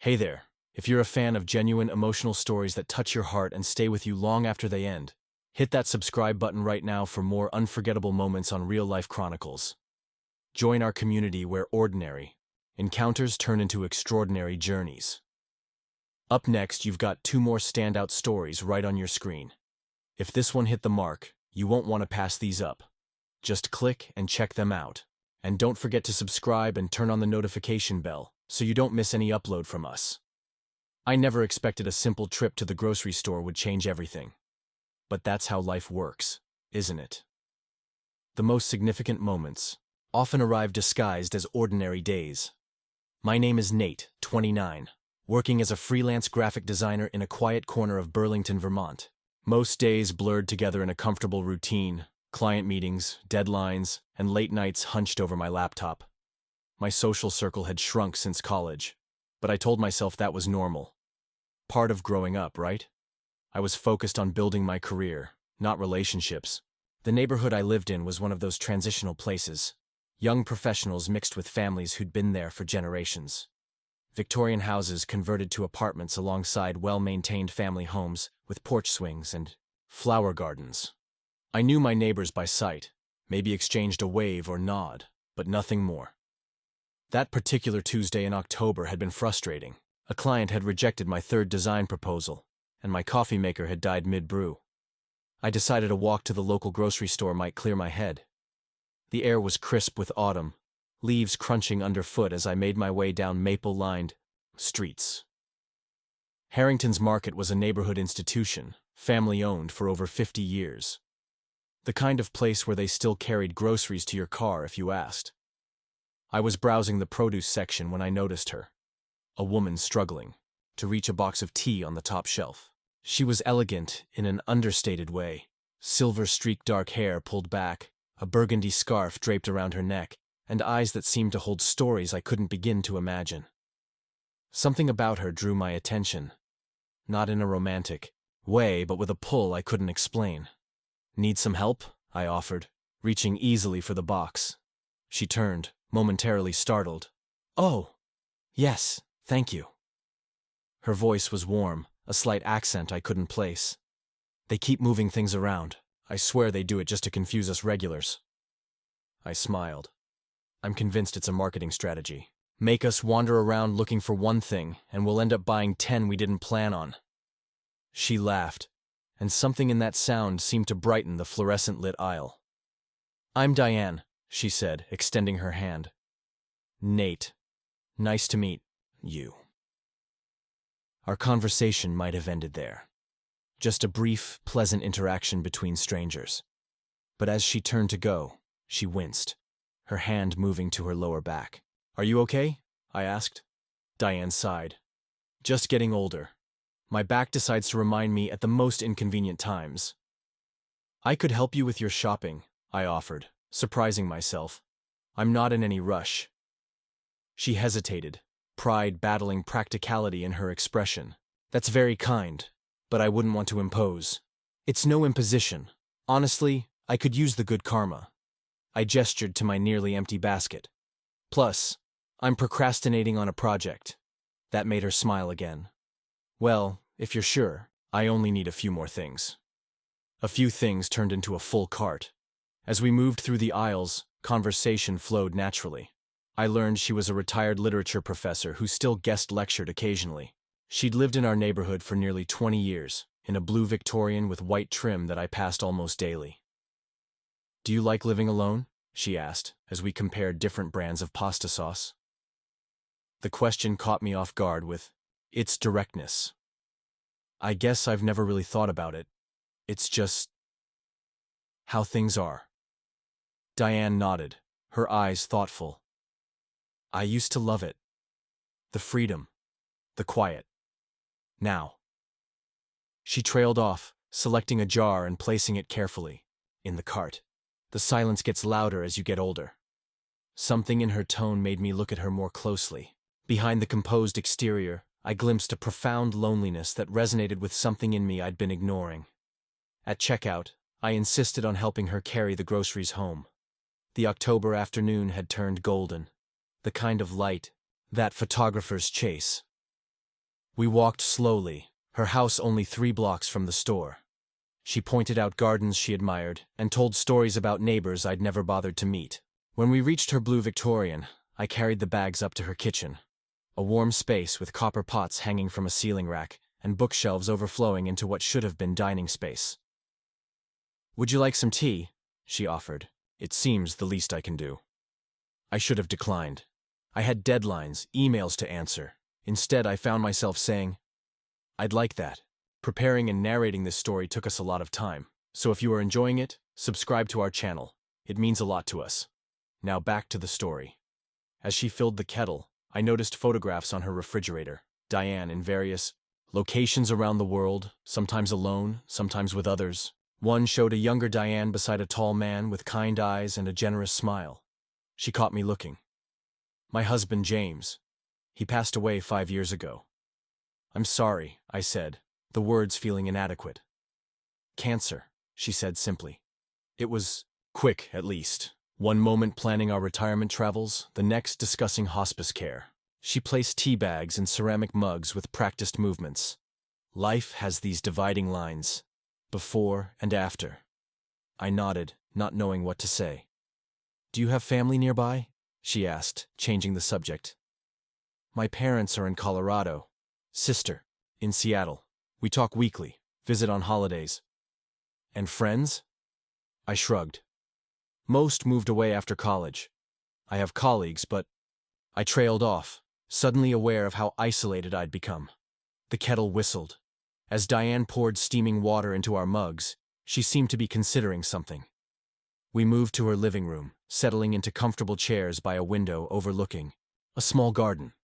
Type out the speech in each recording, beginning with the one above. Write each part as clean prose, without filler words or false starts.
Hey there. If you're a fan of genuine emotional stories that touch your heart and stay with you long after they end, hit that subscribe button right now for more unforgettable moments on Real Life Chronicles. Join our community where ordinary encounters turn into extraordinary journeys. Up next, you've got two more standout stories right on your screen. If this one hit the mark, you won't want to pass these up. Just click and check them out. And don't forget to subscribe and turn on the notification bell so you don't miss any upload from us. I never expected a simple trip to the grocery store would change everything. But that's how life works, isn't it? The most significant moments often arrive disguised as ordinary days. My name is Nate, 29, working as a freelance graphic designer in a quiet corner of Burlington, Vermont. Most days blurred together in a comfortable routine, client meetings, deadlines, and late nights hunched over my laptop. My social circle had shrunk since college, but I told myself that was normal. Part of growing up, right? I was focused on building my career, not relationships. The neighborhood I lived in was one of those transitional places. Young professionals mixed with families who'd been there for generations. Victorian houses converted to apartments alongside well-maintained family homes with porch swings and flower gardens. I knew my neighbors by sight, maybe exchanged a wave or nod, but nothing more. That particular Tuesday in October had been frustrating. A client had rejected my third design proposal, and my coffee maker had died mid-brew. I decided a walk to the local grocery store might clear my head. The air was crisp with autumn, leaves crunching underfoot as I made my way down maple-lined streets. Harrington's Market was a neighborhood institution, family-owned for over 50 years. The kind of place where they still carried groceries to your car if you asked. I was browsing the produce section when I noticed her. A woman struggling to reach a box of tea on the top shelf. She was elegant in an understated way. Silver-streaked dark hair pulled back, a burgundy scarf draped around her neck, and eyes that seemed to hold stories I couldn't begin to imagine. Something about her drew my attention. Not in a romantic way, but with a pull I couldn't explain. "Need some help?" I offered, reaching easily for the box. She turned, momentarily startled. "Oh, yes, thank you." Her voice was warm, a slight accent I couldn't place. "They keep moving things around. I swear they do it just to confuse us regulars." I smiled. "I'm convinced it's a marketing strategy. Make us wander around looking for one thing, and we'll end up buying 10 we didn't plan on." She laughed, and something in that sound seemed to brighten the fluorescent-lit aisle. "I'm Diane," she said, extending her hand. "Nate. Nice to meet you." Our conversation might have ended there. Just a brief, pleasant interaction between strangers. But as she turned to go, she winced, her hand moving to her lower back. "Are you okay?" I asked. Diane sighed. "Just getting older. My back decides to remind me at the most inconvenient times." "I could help you with your shopping," I offered, surprising myself. "I'm not in any rush." She hesitated, pride battling practicality in her expression. "That's very kind, but I wouldn't want to impose." "It's no imposition. Honestly, I could use the good karma." I gestured to my nearly empty basket. "Plus, I'm procrastinating on a project." That made her smile again. "Well, if you're sure, I only need a few more things." A few things turned into a full cart. As we moved through the aisles, conversation flowed naturally. I learned she was a retired literature professor who still guest lectured occasionally. She'd lived in our neighborhood for nearly 20 years, in a blue Victorian with white trim that I passed almost daily. "Do you like living alone?" she asked, as we compared different brands of pasta sauce. The question caught me off guard with its directness. "I guess I've never really thought about it. It's just how things are." Diane nodded, her eyes thoughtful. "I used to love it. The freedom, the quiet. Now." She trailed off, selecting a jar and placing it carefully in the cart. "The silence gets louder as you get older." Something in her tone made me look at her more closely. Behind the composed exterior, I glimpsed a profound loneliness that resonated with something in me I'd been ignoring. At checkout, I insisted on helping her carry the groceries home. The October afternoon had turned golden, the kind of light that photographers chase. We walked slowly, her house only 3 blocks from the store. She pointed out gardens she admired and told stories about neighbors I'd never bothered to meet. When we reached her blue Victorian, I carried the bags up to her kitchen. A warm space with copper pots hanging from a ceiling rack and bookshelves overflowing into what should have been dining space. "Would you like some tea?" she offered. It seems the least I can do. I should have declined. I had deadlines, emails to answer. Instead, I found myself saying, "I'd like that." Preparing and narrating this story took us a lot of time, so if you are enjoying it, subscribe to our channel. It means a lot to us. Now back to the story. As she filled the kettle, I noticed photographs on her refrigerator, Diane in various locations around the world, sometimes alone, sometimes with others. One showed a younger Diane beside a tall man with kind eyes and a generous smile. She caught me looking. "My husband, James. He passed away 5 years ago." "I'm sorry," I said, the words feeling inadequate. "Cancer," she said simply. It was quick, at least. One moment planning our retirement travels, the next discussing hospice care. She placed tea bags in ceramic mugs with practiced movements. Life has these dividing lines, before and after. I nodded, not knowing what to say. "Do you have family nearby?" she asked, changing the subject. "My parents are in Colorado. Sister, in Seattle. We talk weekly, visit on holidays." "And friends?" I shrugged. "Most moved away after college. I have colleagues, but—" I trailed off, suddenly aware of how isolated I'd become. The kettle whistled. As Diane poured steaming water into our mugs, she seemed to be considering something. We moved to her living room, settling into comfortable chairs by a window overlooking a small garden.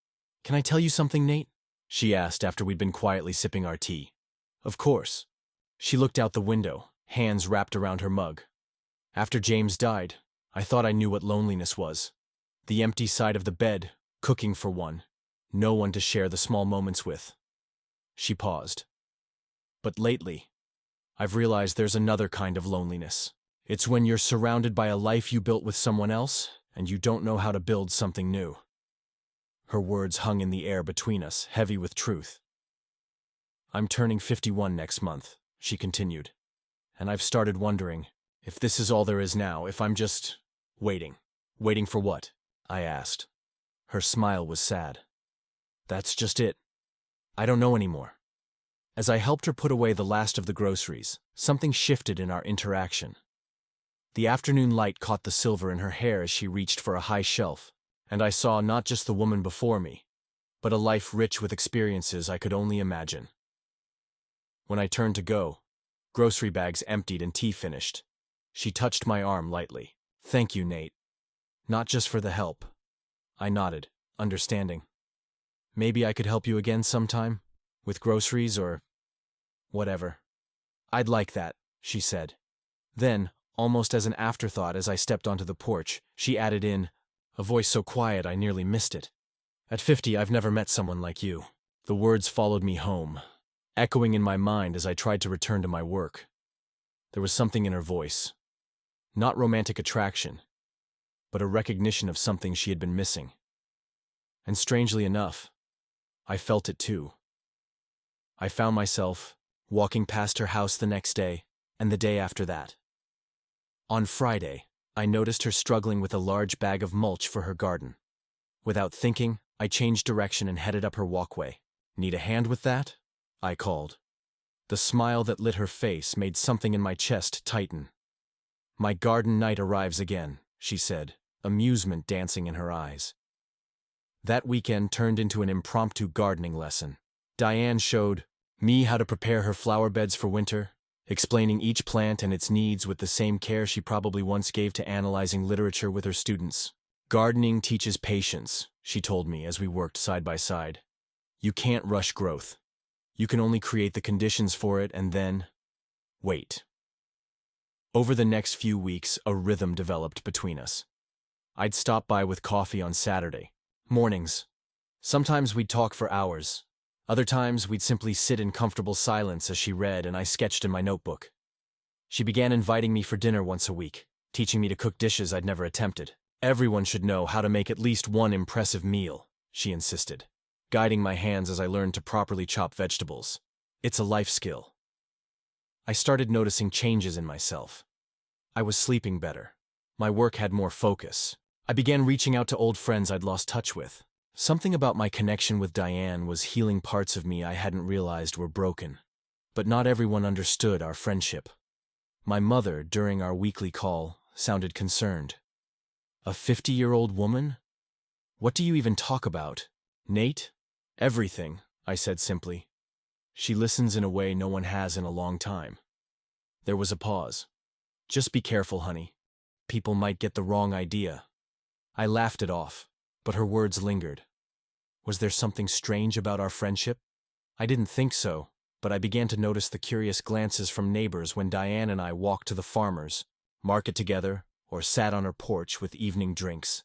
"Can I tell you something, Nate?" she asked after we'd been quietly sipping our tea. "Of course." She looked out the window, hands wrapped around her mug. "After James died, I thought I knew what loneliness was. The empty side of the bed, cooking for one, no one to share the small moments with." She paused. "But lately, I've realized there's another kind of loneliness. It's when you're surrounded by a life you built with someone else, and you don't know how to build something new." Her words hung in the air between us, heavy with truth. "I'm turning 51 next month," she continued, "and I've started wondering if this is all there is now, if I'm just waiting." "Waiting for what?" I asked. Her smile was sad. "That's just it. I don't know anymore." As I helped her put away the last of the groceries, something shifted in our interaction. The afternoon light caught the silver in her hair as she reached for a high shelf, and I saw not just the woman before me, but a life rich with experiences I could only imagine. When I turned to go, grocery bags emptied and tea finished, she touched my arm lightly. "Thank you, Nate. Not just for the help." I nodded, understanding. "Maybe I could help you again sometime? With groceries or whatever." "I'd like that," she said. Then, almost as an afterthought as I stepped onto the porch, she added in, a voice so quiet I nearly missed it, "At 50, I've never met someone like you." The words followed me home, echoing in my mind as I tried to return to my work. There was something in her voice. Not romantic attraction, but a recognition of something she had been missing. And strangely enough, I felt it too. I found myself walking past her house the next day, and the day after that. On Friday, I noticed her struggling with a large bag of mulch for her garden. Without thinking, I changed direction and headed up her walkway. "Need a hand with that?" I called. The smile that lit her face made something in my chest tighten. "My garden night arrives again," she said, amusement dancing in her eyes. That weekend turned into an impromptu gardening lesson. Diane showed me how to prepare her flower beds for winter, explaining each plant and its needs with the same care she probably once gave to analyzing literature with her students. "Gardening teaches patience," she told me as we worked side by side. "You can't rush growth. You can only create the conditions for it and then wait." Over the next few weeks, a rhythm developed between us. I'd stop by with coffee on Saturday mornings. Sometimes we'd talk for hours. Other times we'd simply sit in comfortable silence as she read and I sketched in my notebook. She began inviting me for dinner once a week, teaching me to cook dishes I'd never attempted. "Everyone should know how to make at least one impressive meal," she insisted. guiding my hands as I learned to properly chop vegetables. It's a life skill. I started noticing changes in myself. I was sleeping better. My work had more focus. I began reaching out to old friends I'd lost touch with. Something about my connection with Diane was healing parts of me I hadn't realized were broken. But not everyone understood our friendship. My mother, during our weekly call, sounded concerned. A 50-year-old woman? What do you even talk about? Nate? Everything, I said simply. She listens in a way no one has in a long time. There was a pause. Just be careful, honey. People might get the wrong idea. I laughed it off, but her words lingered. Was there something strange about our friendship? I didn't think so, but I began to notice the curious glances from neighbors when Diane and I walked to the farmer's market together or sat on her porch with evening drinks.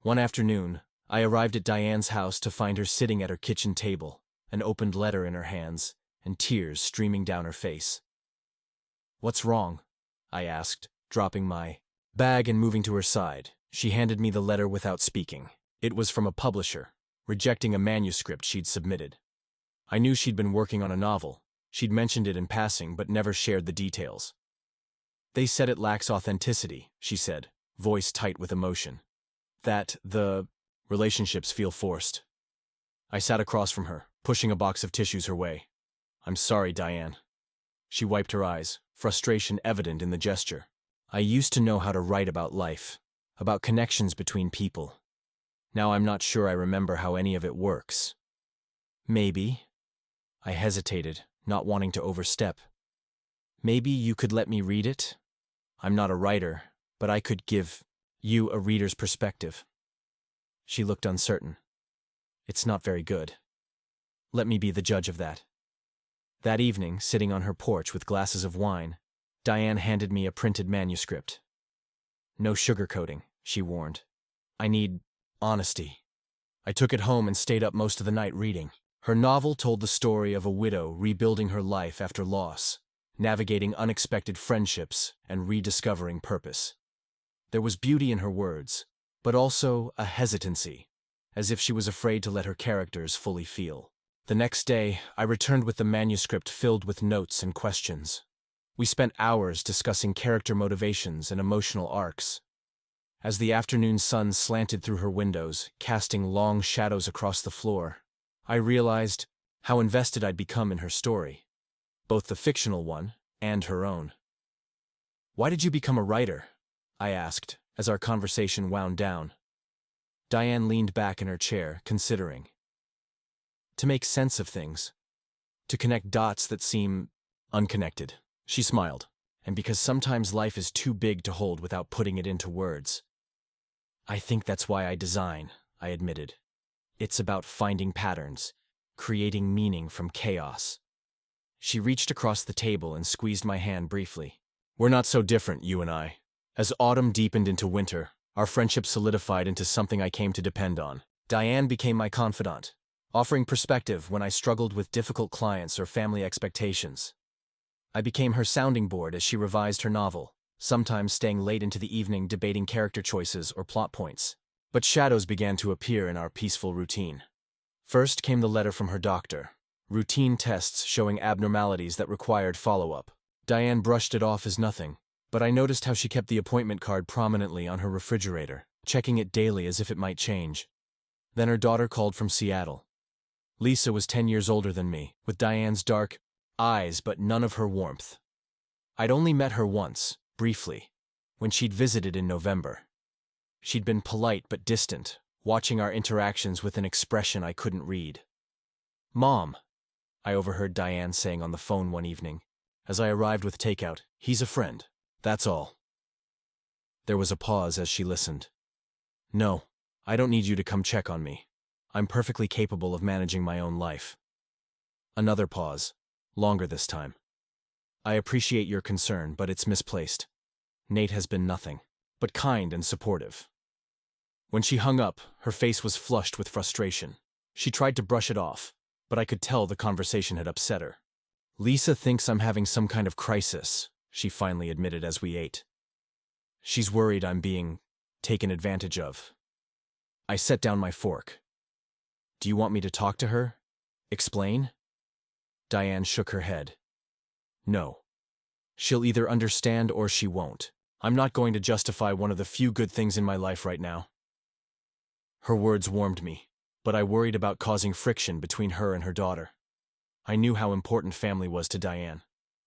One afternoon, I arrived at Diane's house to find her sitting at her kitchen table, an opened letter in her hands, and tears streaming down her face. "What's wrong?" I asked, dropping my bag and moving to her side. She handed me the letter without speaking. It was from a publisher, rejecting a manuscript she'd submitted. I knew she'd been working on a novel. She'd mentioned it in passing but never shared the details. "They said it lacks authenticity," she said, voice tight with emotion. "That the relationships feel forced." I sat across from her, pushing a box of tissues her way. "I'm sorry, Diane." She wiped her eyes, frustration evident in the gesture. "I used to know how to write about life, about connections between people. Now I'm not sure I remember how any of it works." "Maybe." I hesitated, not wanting to overstep. "Maybe you could let me read it? I'm not a writer, but I could give you a reader's perspective." She looked uncertain. "It's not very good. Let me be the judge of that." That evening, sitting on her porch with glasses of wine, Diane handed me a printed manuscript. "No sugarcoating," she warned. "I need honesty." I took it home and stayed up most of the night reading. Her novel told the story of a widow rebuilding her life after loss, navigating unexpected friendships and rediscovering purpose. There was beauty in her words, but also a hesitancy, as if she was afraid to let her characters fully feel. The next day, I returned with the manuscript filled with notes and questions. We spent hours discussing character motivations and emotional arcs. As the afternoon sun slanted through her windows, casting long shadows across the floor, I realized how invested I'd become in her story, both the fictional one and her own. "Why did you become a writer?" I asked, as our conversation wound down. Diane leaned back in her chair, considering. "To make sense of things. To connect dots that seem unconnected." She smiled. "And because sometimes life is too big to hold without putting it into words." "I think that's why I design," I admitted. "It's about finding patterns, creating meaning from chaos." She reached across the table and squeezed my hand briefly. "We're not so different, you and I." As autumn deepened into winter, our friendship solidified into something I came to depend on. Diane became my confidant, offering perspective when I struggled with difficult clients or family expectations. I became her sounding board as she revised her novel, sometimes staying late into the evening debating character choices or plot points. But shadows began to appear in our peaceful routine. First came the letter from her doctor, routine tests showing abnormalities that required follow-up. Diane brushed it off as nothing, but I noticed how she kept the appointment card prominently on her refrigerator, checking it daily as if it might change. Then her daughter called from Seattle. Lisa was 10 years older than me, with Diane's dark eyes but none of her warmth. I'd only met her once, briefly, when she'd visited in November. She'd been polite but distant, watching our interactions with an expression I couldn't read. "Mom," I overheard Diane saying on the phone one evening, as I arrived with takeout, "he's a friend. That's all." There was a pause as she listened. "No, I don't need you to come check on me. I'm perfectly capable of managing my own life." Another pause, longer this time. "I appreciate your concern, but it's misplaced. Nate has been nothing but kind and supportive." When she hung up, her face was flushed with frustration. She tried to brush it off, but I could tell the conversation had upset her. "Lisa thinks I'm having some kind of crisis," she finally admitted as we ate. "She's worried I'm being taken advantage of." I set down my fork. Do you want me to talk to her? Explain? Diane shook her head. No. She'll either understand or she won't. I'm not going to justify one of the few good things in my life right now. Her words warmed me, but I worried about causing friction between her and her daughter. I knew how important family was to Diane,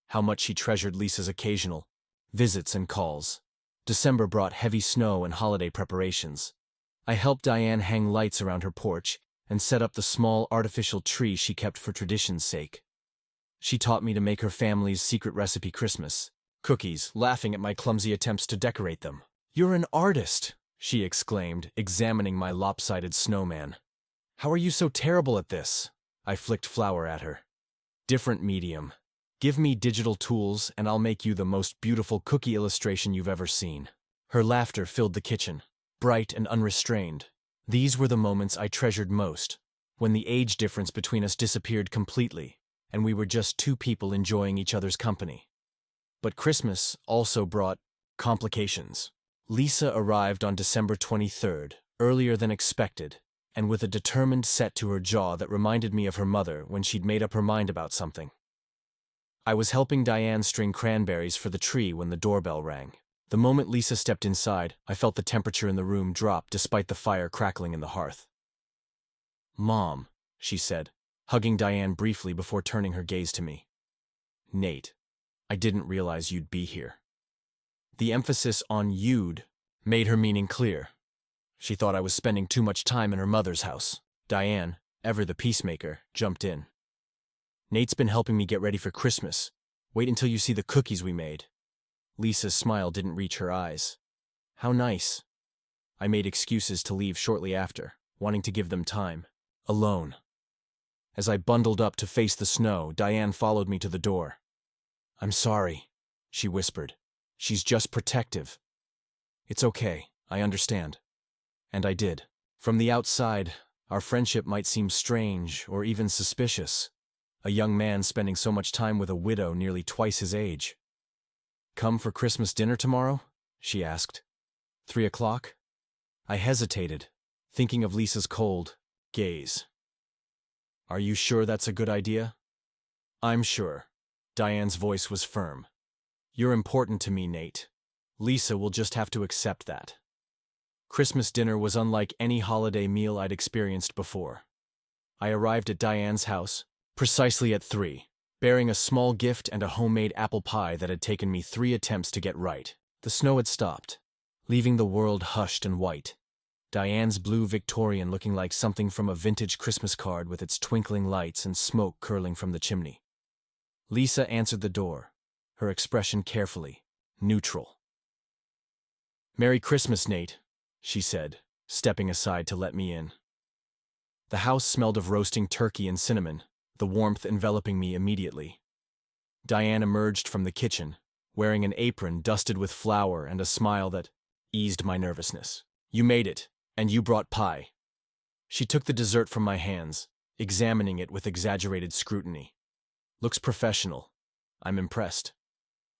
how much she treasured Lisa's occasional visits and calls. December brought heavy snow and holiday preparations. I helped Diane hang lights around her porch and set up the small artificial tree she kept for tradition's sake. She taught me to make her family's secret recipe Christmas cookies, laughing at my clumsy attempts to decorate them. "You're an artist," she exclaimed, examining my lopsided snowman. "How are you so terrible at this?" I flicked flour at her. "Different medium. Give me digital tools and I'll make you the most beautiful cookie illustration you've ever seen." Her laughter filled the kitchen, bright and unrestrained. These were the moments I treasured most, when the age difference between us disappeared completely, and we were just two people enjoying each other's company. But Christmas also brought complications. Lisa arrived on December 23rd, earlier than expected, and with a determined set to her jaw that reminded me of her mother when she'd made up her mind about something. I was helping Diane string cranberries for the tree when the doorbell rang. The moment Lisa stepped inside, I felt the temperature in the room drop despite the fire crackling in the hearth. "Mom," she said, hugging Diane briefly before turning her gaze to me. "Nate, I didn't realize you'd be here." The emphasis on "you'd" made her meaning clear. She thought I was spending too much time in her mother's house. Diane, ever the peacemaker, jumped in. "Nate's been helping me get ready for Christmas. Wait until you see the cookies we made." Lisa's smile didn't reach her eyes. "How nice." I made excuses to leave shortly after, wanting to give them time. Alone. As I bundled up to face the snow, Diane followed me to the door. "I'm sorry," she whispered. "She's just protective." "It's okay, I understand." And I did. From the outside, our friendship might seem strange or even suspicious. A young man spending so much time with a widow nearly twice his age. "Come for Christmas dinner tomorrow?" she asked. 3 o'clock? I hesitated, thinking of Lisa's cold gaze. "Are you sure that's a good idea?" "I'm sure." Diane's voice was firm. "You're important to me, Nate. Lisa will just have to accept that." Christmas dinner was unlike any holiday meal I'd experienced before. I arrived at Diane's house precisely at 3, bearing a small gift and a homemade apple pie that had taken me 3 attempts to get right. The snow had stopped, leaving the world hushed and white. Diane's blue Victorian looking like something from a vintage Christmas card with its twinkling lights and smoke curling from the chimney. Lisa answered the door, her expression carefully neutral. "Merry Christmas, Nate," she said, stepping aside to let me in. The house smelled of roasting turkey and cinnamon, the warmth enveloping me immediately. Diane emerged from the kitchen, wearing an apron dusted with flour and a smile that eased my nervousness. "You made it, and you brought pie." She took the dessert from my hands, examining it with exaggerated scrutiny. "Looks professional. I'm impressed."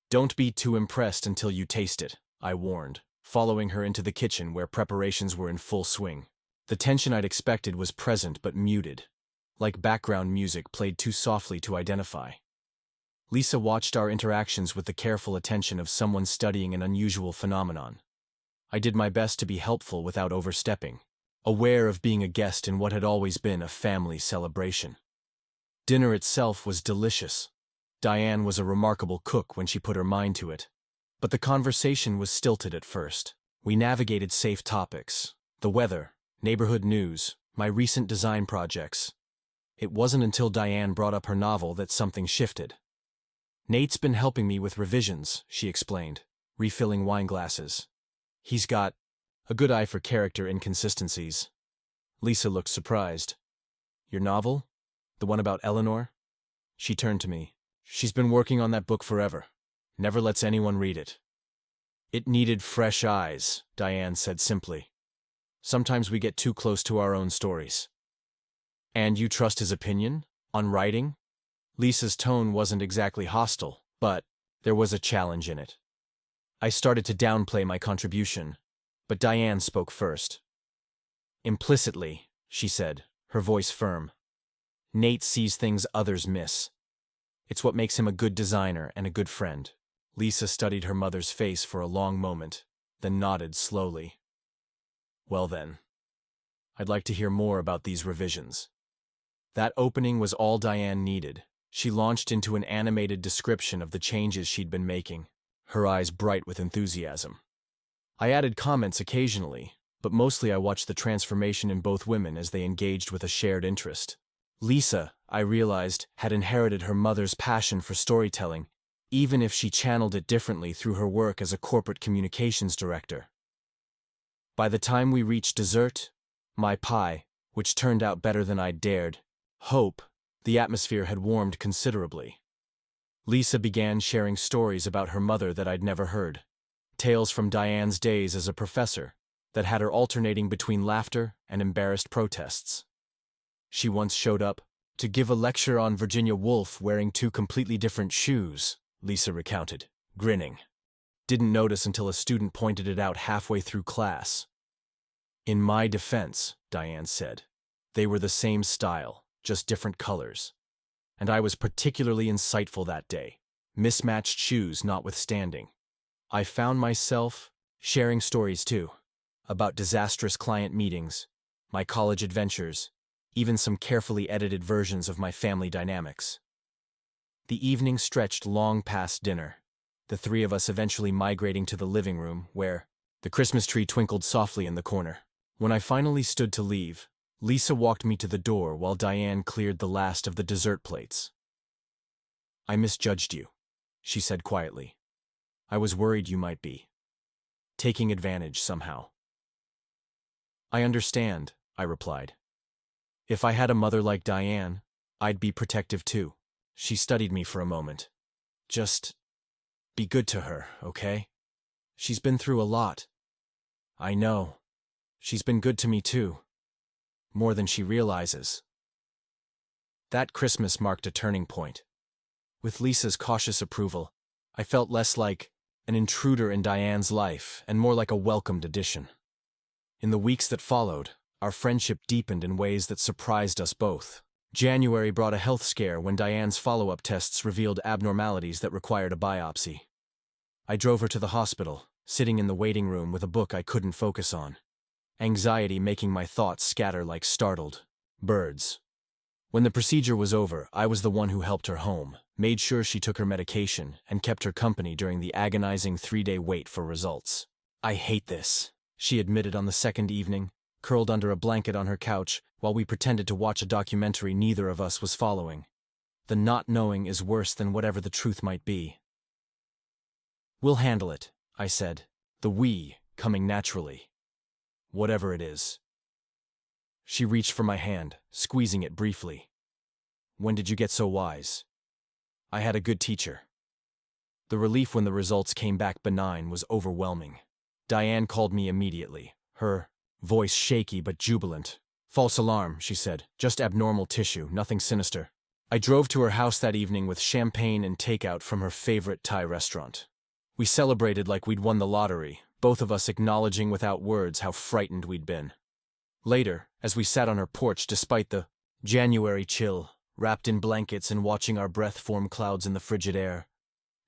"Don't be too impressed until you taste it," I warned, following her into the kitchen where preparations were in full swing. The tension I'd expected was present but muted, like background music played too softly to identify. Lisa watched our interactions with the careful attention of someone studying an unusual phenomenon. I did my best to be helpful without overstepping, aware of being a guest in what had always been a family celebration. Dinner itself was delicious. Diane was a remarkable cook when she put her mind to it. But the conversation was stilted at first. We navigated safe topics: the weather, neighborhood news, my recent design projects. It wasn't until Diane brought up her novel that something shifted. "Nate's been helping me with revisions," she explained, refilling wine glasses. "He's got a good eye for character inconsistencies." Lisa looked surprised. "Your novel? The one about Eleanor?" She turned to me. "She's been working on that book forever. Never lets anyone read it." "It needed fresh eyes," Diane said simply. "Sometimes we get too close to our own stories." "And you trust his opinion? On writing?" Lisa's tone wasn't exactly hostile, but there was a challenge in it. I started to downplay my contribution, but Diane spoke first. "Implicitly," she said, her voice firm. "Nate sees things others miss. It's what makes him a good designer and a good friend." Lisa studied her mother's face for a long moment, then nodded slowly. "Well then, I'd like to hear more about these revisions." That opening was all Diane needed. She launched into an animated description of the changes she'd been making, her eyes bright with enthusiasm. I added comments occasionally, but mostly I watched the transformation in both women as they engaged with a shared interest. Lisa, I realized, had inherited her mother's passion for storytelling, even if she channeled it differently through her work as a corporate communications director. By the time we reached dessert, my pie, which turned out better than I'd dared hope, the atmosphere had warmed considerably. Lisa began sharing stories about her mother that I'd never heard, tales from Diane's days as a professor that had her alternating between laughter and embarrassed protests. She once showed up to give a lecture on Virginia Woolf wearing 2 completely different shoes, Lisa recounted, grinning. Didn't notice until a student pointed it out halfway through class. "In my defense," Diane said, "they were the same style, just different colors. And I was particularly insightful that day, mismatched shoes notwithstanding. I found myself sharing stories too, about disastrous client meetings, my college adventures, even some carefully edited versions of my family dynamics." The evening stretched long past dinner, the 3 of us eventually migrating to the living room where the Christmas tree twinkled softly in the corner. When I finally stood to leave, Lisa walked me to the door while Diane cleared the last of the dessert plates. "I misjudged you," she said quietly. "I was worried you might be taking advantage somehow." "I understand," I replied. "If I had a mother like Diane, I'd be protective too." She studied me for a moment. "Just be good to her, okay? She's been through a lot." "I know. She's been good to me too. More than she realizes." That Christmas marked a turning point. With Lisa's cautious approval, I felt less like an intruder in Diane's life and more like a welcomed addition. In the weeks that followed, our friendship deepened in ways that surprised us both. January brought a health scare when Diane's follow-up tests revealed abnormalities that required a biopsy. I drove her to the hospital, sitting in the waiting room with a book I couldn't focus on, anxiety making my thoughts scatter like startled birds. When the procedure was over, I was the one who helped her home, made sure she took her medication, and kept her company during the agonizing 3-day wait for results. "I hate this," she admitted on the second evening, curled under a blanket on her couch while we pretended to watch a documentary neither of us was following. "The not knowing is worse than whatever the truth might be." "We'll handle it," I said, the "we" coming naturally. "Whatever it is." She reached for my hand, squeezing it briefly. "When did you get so wise?" "I had a good teacher." The relief when the results came back benign was overwhelming. Diane called me immediately, her voice shaky but jubilant. "False alarm," she said. "Just abnormal tissue, nothing sinister." I drove to her house that evening with champagne and takeout from her favorite Thai restaurant. We celebrated like we'd won the lottery, both of us acknowledging without words how frightened we'd been. Later, as we sat on her porch despite the January chill, wrapped in blankets and watching our breath form clouds in the frigid air,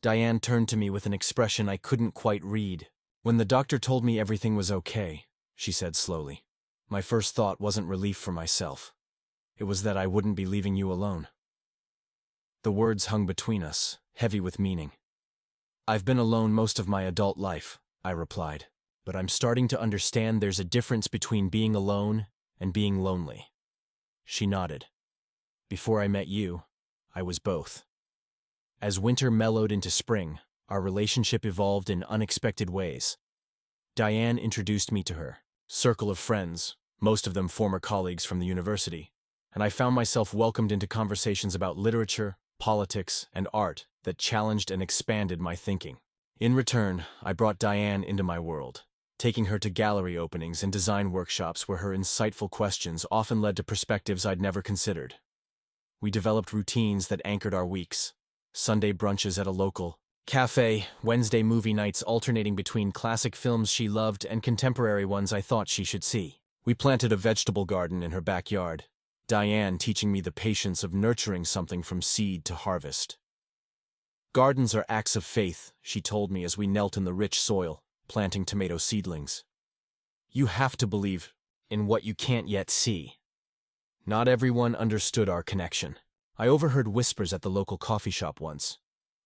Diane turned to me with an expression I couldn't quite read. "When the doctor told me everything was okay," she said slowly, "my first thought wasn't relief for myself. It was that I wouldn't be leaving you alone." The words hung between us, heavy with meaning. "I've been alone most of my adult life," I replied, "but I'm starting to understand there's a difference between being alone and being lonely." She nodded. "Before I met you, I was both." As winter mellowed into spring, our relationship evolved in unexpected ways. Diane introduced me to her circle of friends, most of them former colleagues from the university, and I found myself welcomed into conversations about literature, politics, and art that challenged and expanded my thinking. In return, I brought Diane into my world, taking her to gallery openings and design workshops where her insightful questions often led to perspectives I'd never considered. We developed routines that anchored our weeks: Sunday brunches at a local cafe, Wednesday movie nights alternating between classic films she loved and contemporary ones I thought she should see. We planted a vegetable garden in her backyard, Diane teaching me the patience of nurturing something from seed to harvest. Gardens are acts of faith, she told me as we knelt in the rich soil, planting tomato seedlings. You have to believe in what you can't yet see. Not everyone understood our connection. I overheard whispers at the local coffee shop once.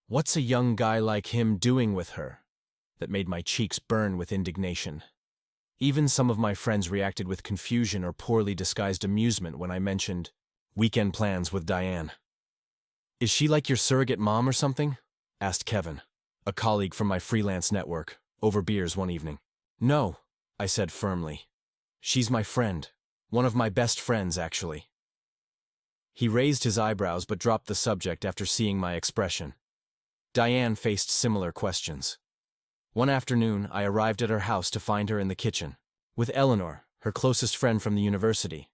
What's a young guy like him doing with her? That made my cheeks burn with indignation. Even some of my friends reacted with confusion or poorly disguised amusement when I mentioned weekend plans with Diane. Is she like your surrogate mom or something? Asked Kevin, a colleague from my freelance network, over beers one evening. No, I said firmly. She's my friend. One of my best friends, actually. He raised his eyebrows but dropped the subject after seeing my expression. Diane faced similar questions. One afternoon, I arrived at her house to find her in the kitchen, with Eleanor, her closest friend from the university.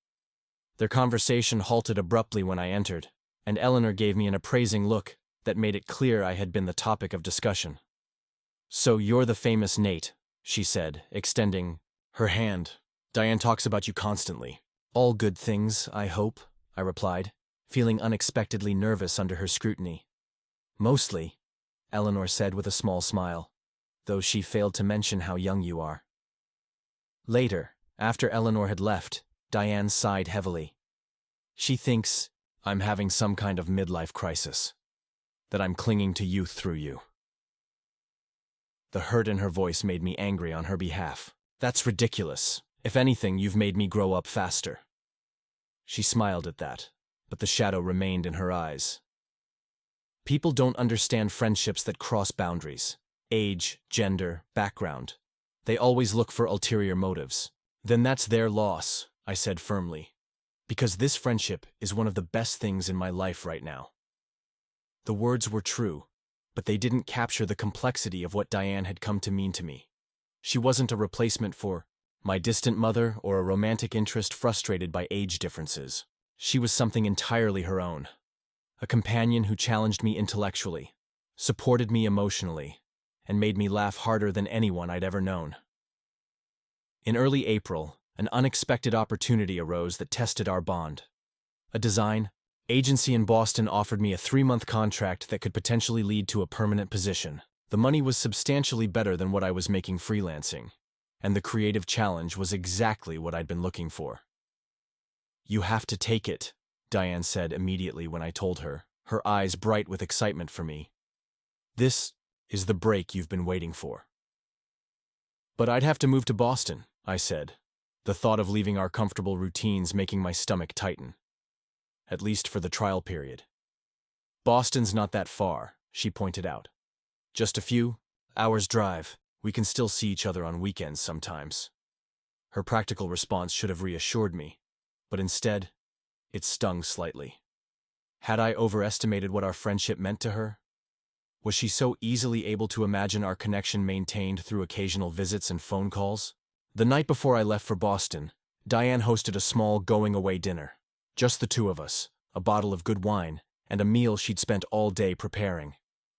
Their conversation halted abruptly when I entered, and Eleanor gave me an appraising look that made it clear I had been the topic of discussion. So you're the famous Nate, she said, extending her hand. Diane talks about you constantly. All good things, I hope, I replied, feeling unexpectedly nervous under her scrutiny. Mostly, Eleanor said with a small smile, though she failed to mention how young you are. Later, after Eleanor had left, Diane sighed heavily. She thinks I'm having some kind of midlife crisis, that I'm clinging to youth through you. The hurt in her voice made me angry on her behalf. That's ridiculous. If anything, you've made me grow up faster. She smiled at that, but the shadow remained in her eyes. People don't understand friendships that cross boundaries. Age, gender, background. They always look for ulterior motives. Then that's their loss, I said firmly, because this friendship is one of the best things in my life right now. The words were true, but they didn't capture the complexity of what Diane had come to mean to me. She wasn't a replacement for my distant mother or a romantic interest frustrated by age differences. She was something entirely her own. A companion who challenged me intellectually, supported me emotionally, and made me laugh harder than anyone I'd ever known. In early April, an unexpected opportunity arose that tested our bond. A design agency in Boston offered me a 3-month contract that could potentially lead to a permanent position. The money was substantially better than what I was making freelancing, and the creative challenge was exactly what I'd been looking for. You have to take it, Diane said immediately when I told her, her eyes bright with excitement for me. This is the break you've been waiting for. But I'd have to move to Boston, I said, the thought of leaving our comfortable routines making my stomach tighten. At least for the trial period. Boston's not that far, she pointed out. Just a few hours' drive. We can still see each other on weekends sometimes. Her practical response should have reassured me, but instead, it stung slightly. Had I overestimated what our friendship meant to her? Was she so easily able to imagine our connection maintained through occasional visits and phone calls? The night before I left for Boston, Diane hosted a small going-away dinner. Just the two of us, a bottle of good wine, and a meal she'd spent all day preparing.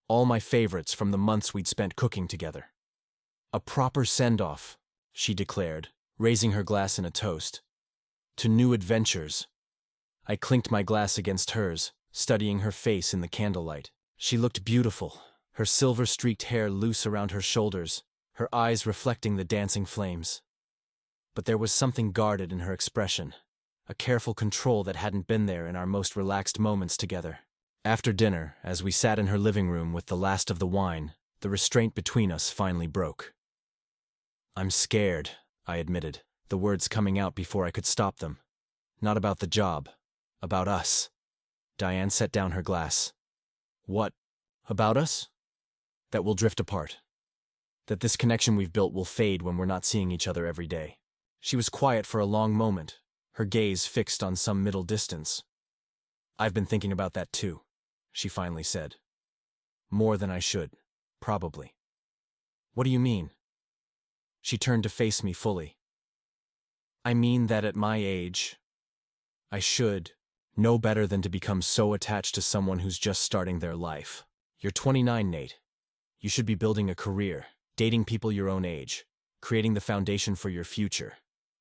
All my favorites from the months we'd spent cooking together. A proper send-off, she declared, raising her glass in a toast. To new adventures. I clinked my glass against hers, studying her face in the candlelight. She looked beautiful, her silver-streaked hair loose around her shoulders, her eyes reflecting the dancing flames. But there was something guarded in her expression, a careful control that hadn't been there in our most relaxed moments together. After dinner, as we sat in her living room with the last of the wine, the restraint between us finally broke. I'm scared, I admitted, the words coming out before I could stop them. Not about the job, about us. Diane set down her glass. What? About us? That we'll drift apart. That this connection we've built will fade when we're not seeing each other every day. She was quiet for a long moment, her gaze fixed on some middle distance. I've been thinking about that too, she finally said. More than I should, probably. What do you mean? She turned to face me fully. I mean that at my age, I should know better than to become so attached to someone who's just starting their life. You're 29, Nate. You should be building a career, dating people your own age, creating the foundation for your future.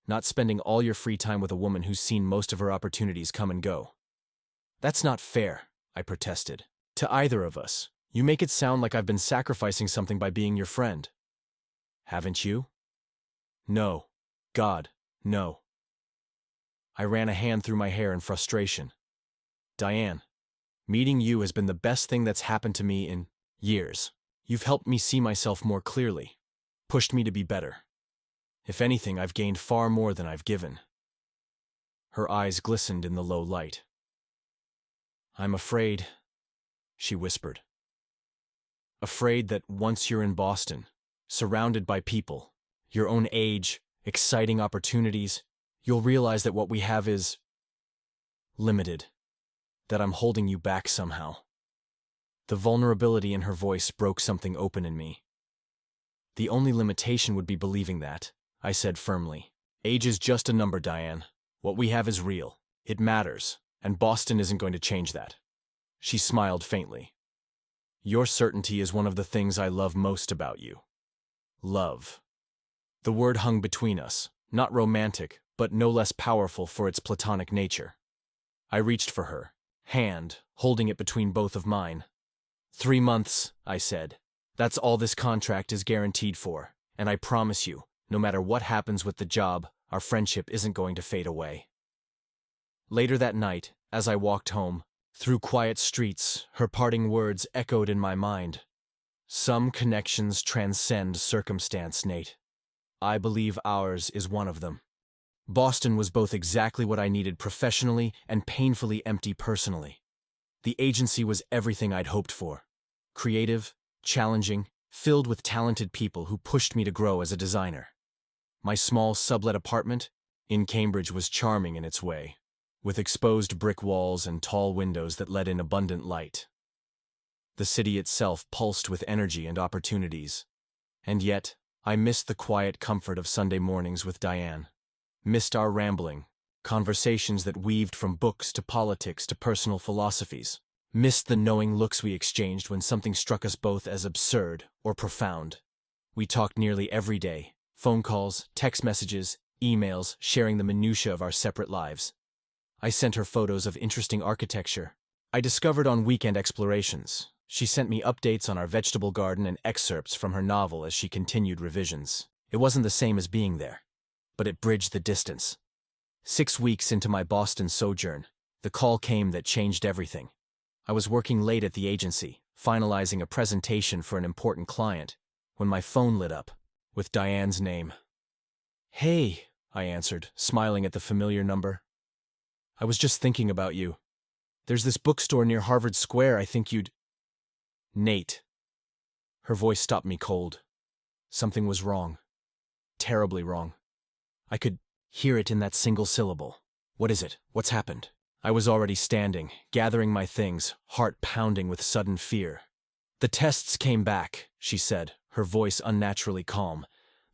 not spending all your free time with a woman who's seen most of her opportunities come and go. That's not fair, I protested. To either of us. You make it sound like I've been sacrificing something by being your friend. Haven't you? No. God, no. I ran a hand through my hair in frustration. Diane, meeting you has been the best thing that's happened to me in years. You've helped me see myself more clearly, pushed me to be better. If anything, I've gained far more than I've given. Her eyes glistened in the low light. I'm afraid, she whispered. Afraid that once you're in Boston, surrounded by people, your own age, exciting opportunities, you'll realize that what we have is limited, that I'm holding you back somehow. The vulnerability in her voice broke something open in me. The only limitation would be believing that, I said firmly. Age is just a number, Diane. What we have is real. It matters, and Boston isn't going to change that. She smiled faintly. Your certainty is one of the things I love most about you. Love. The word hung between us, not romantic, but no less powerful for its platonic nature. I reached for her, hand, holding it between both of mine. 3 months, I said. That's all this contract is guaranteed for, and I promise you, no matter what happens with the job, our friendship isn't going to fade away. Later that night, as I walked home, through quiet streets, her parting words echoed in my mind. Some connections transcend circumstance, Nate. I believe ours is one of them. Boston was both exactly what I needed professionally and painfully empty personally. The agency was everything I'd hoped for. Creative, challenging, filled with talented people who pushed me to grow as a designer. My small sublet apartment in Cambridge was charming in its way, with exposed brick walls and tall windows that let in abundant light. The city itself pulsed with energy and opportunities. And yet, I missed the quiet comfort of Sunday mornings with Diane. Missed our rambling, conversations that weaved from books to politics to personal philosophies. Missed the knowing looks we exchanged when something struck us both as absurd or profound. We talked nearly every day, phone calls, text messages, emails, sharing the minutiae of our separate lives. I sent her photos of interesting architecture I discovered on weekend explorations. She sent me updates on our vegetable garden and excerpts from her novel as she continued revisions. It wasn't the same as being there, but it bridged the distance. 6 weeks into my Boston sojourn, the call came that changed everything. I was working late at the agency, finalizing a presentation for an important client, when my phone lit up, with Diane's name. Hey, I answered, smiling at the familiar number. I was just thinking about you. There's this bookstore near Harvard Square I think you'd... Nate. Her voice stopped me cold. Something was wrong. Terribly wrong. I could hear it in that single syllable. What is it? What's happened? I was already standing, gathering my things, heart pounding with sudden fear. The tests came back, she said, her voice unnaturally calm.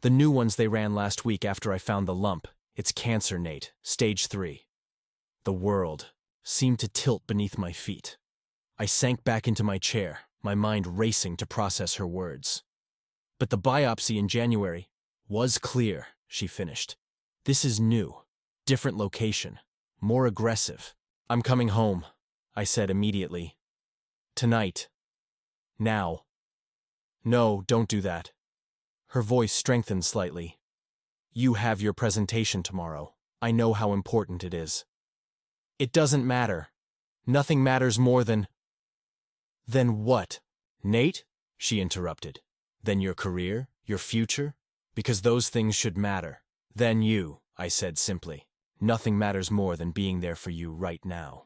The new ones they ran last week after I found the lump. It's cancer, Nate. Stage 3. The world seemed to tilt beneath my feet. I sank back into my chair, my mind racing to process her words. But the biopsy in January was clear, she finished. This is new, different location, more aggressive. I'm coming home, I said immediately. Tonight. Now. No, don't do that. Her voice strengthened slightly. You have your presentation tomorrow. I know how important it is. It doesn't matter. Nothing matters more than... Then what? Nate? She interrupted. Then your career? Your future? Because those things should matter. Then you, I said simply. Nothing matters more than being there for you right now.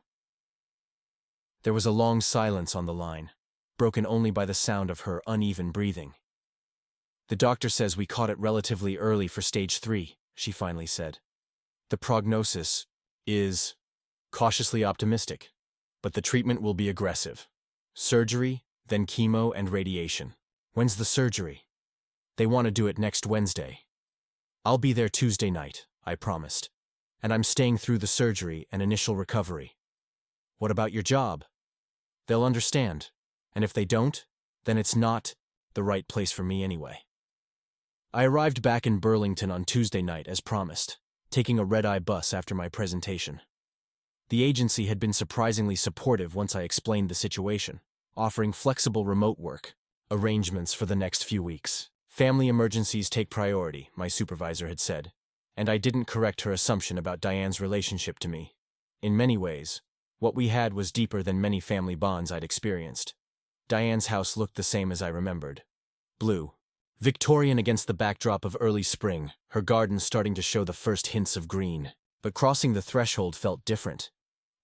There was a long silence on the line, broken only by the sound of her uneven breathing. The doctor says we caught it relatively early for stage 3, she finally said. The prognosis is cautiously optimistic, but the treatment will be aggressive. Surgery, then chemo and radiation. When's the surgery? They want to do it next Wednesday. I'll be there Tuesday night, I promised. And I'm staying through the surgery and initial recovery. What about your job? They'll understand, and if they don't, then it's not the right place for me anyway. I arrived back in Burlington on Tuesday night as promised. taking a red-eye bus after my presentation. The agency had been surprisingly supportive once I explained the situation, offering flexible remote work arrangements for the next few weeks. Family emergencies take priority, my supervisor had said, and I didn't correct her assumption about Diane's relationship to me. In many ways, what we had was deeper than many family bonds I'd experienced. Diane's house looked the same as I remembered. Blue. Victorian against the backdrop of early spring, her garden starting to show the first hints of green. But crossing the threshold felt different.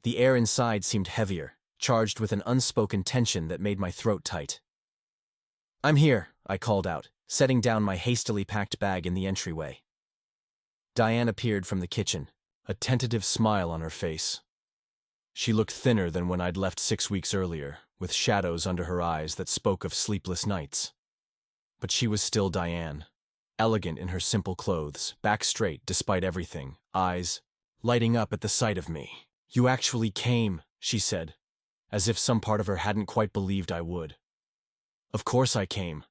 The air inside seemed heavier, charged with an unspoken tension that made my throat tight. "I'm here," I called out, setting down my hastily packed bag in the entryway. Diane appeared from the kitchen, a tentative smile on her face. She looked thinner than when I'd left 6 weeks earlier, with shadows under her eyes that spoke of sleepless nights. But she was still Diane, elegant in her simple clothes, back straight despite everything, eyes lighting up at the sight of me. "You actually came," she said, as if some part of her hadn't quite believed I would. "Of course I came."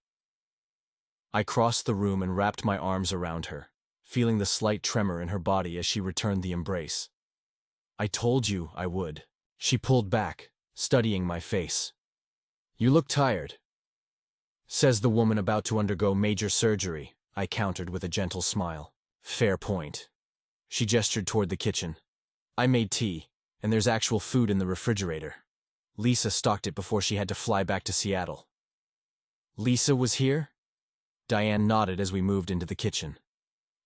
I crossed the room and wrapped my arms around her, feeling the slight tremor in her body as she returned the embrace. "I told you I would." She pulled back, studying my face. "You look tired," says the woman about to undergo major surgery, I countered with a gentle smile. "Fair point." She gestured toward the kitchen. "I made tea, and there's actual food in the refrigerator. Lisa stocked it before she had to fly back to Seattle." "Lisa was here?" Diane nodded as we moved into the kitchen.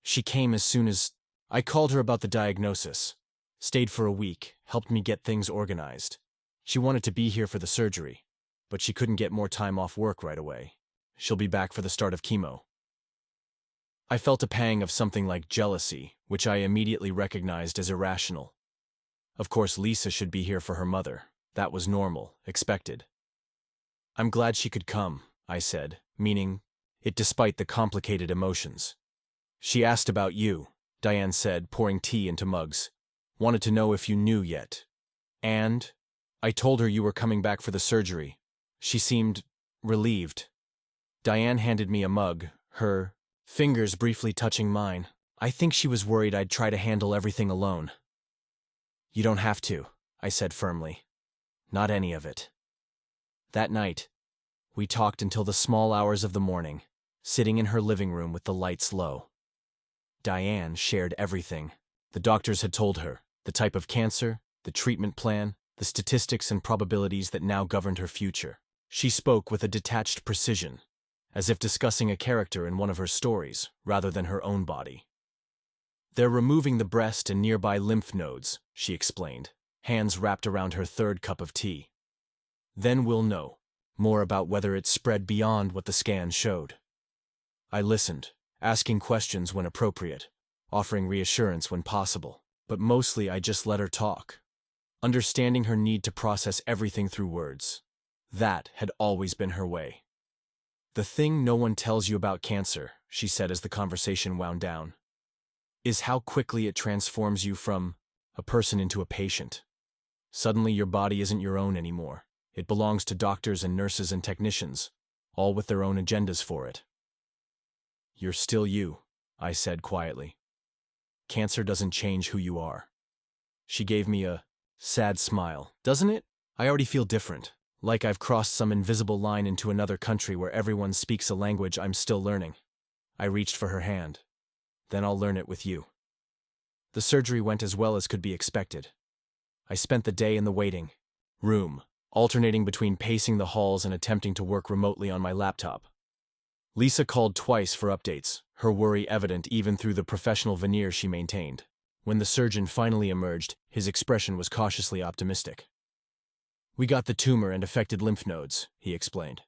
"She came as soon as I called her about the diagnosis. Stayed for a week, helped me get things organized. She wanted to be here for the surgery, but she couldn't get more time off work right away. She'll be back for the start of chemo." I felt a pang of something like jealousy, which I immediately recognized as irrational. Of course, Lisa should be here for her mother. That was normal, expected. "I'm glad she could come," I said, meaning it despite the complicated emotions. "She asked about you," Diane said, pouring tea into mugs. "Wanted to know if you knew yet." "And?" "I told her you were coming back for the surgery. She seemed relieved." Diane handed me a mug, her fingers briefly touching mine. "I think she was worried I'd try to handle everything alone." "You don't have to," I said firmly. "Not any of it." That night, we talked until the small hours of the morning, sitting in her living room with the lights low. Diane shared everything. The doctors had told her, the type of cancer, the treatment plan, the statistics and probabilities that now governed her future. She spoke with a detached precision, as if discussing a character in one of her stories, rather than her own body. "They're removing the breast and nearby lymph nodes," she explained, hands wrapped around her third cup of tea. "Then we'll know more about whether it spread beyond what the scan showed." I listened, asking questions when appropriate, offering reassurance when possible, but mostly I just let her talk, understanding her need to process everything through words. That had always been her way. "The thing no one tells you about cancer," she said as the conversation wound down, "is how quickly it transforms you from a person into a patient. Suddenly your body isn't your own anymore. It belongs to doctors and nurses and technicians, all with their own agendas for it." "You're still you," I said quietly. "Cancer doesn't change who you are." She gave me a sad smile. "Doesn't it? I already feel different, like I've crossed some invisible line into another country where everyone speaks a language I'm still learning." I reached for her hand. "Then I'll learn it with you." The surgery went as well as could be expected. I spent the day in the waiting room, alternating between pacing the halls and attempting to work remotely on my laptop. Lisa called twice for updates, her worry evident even through the professional veneer she maintained. When the surgeon finally emerged, his expression was cautiously optimistic. "We got the tumor and affected lymph nodes," he explained.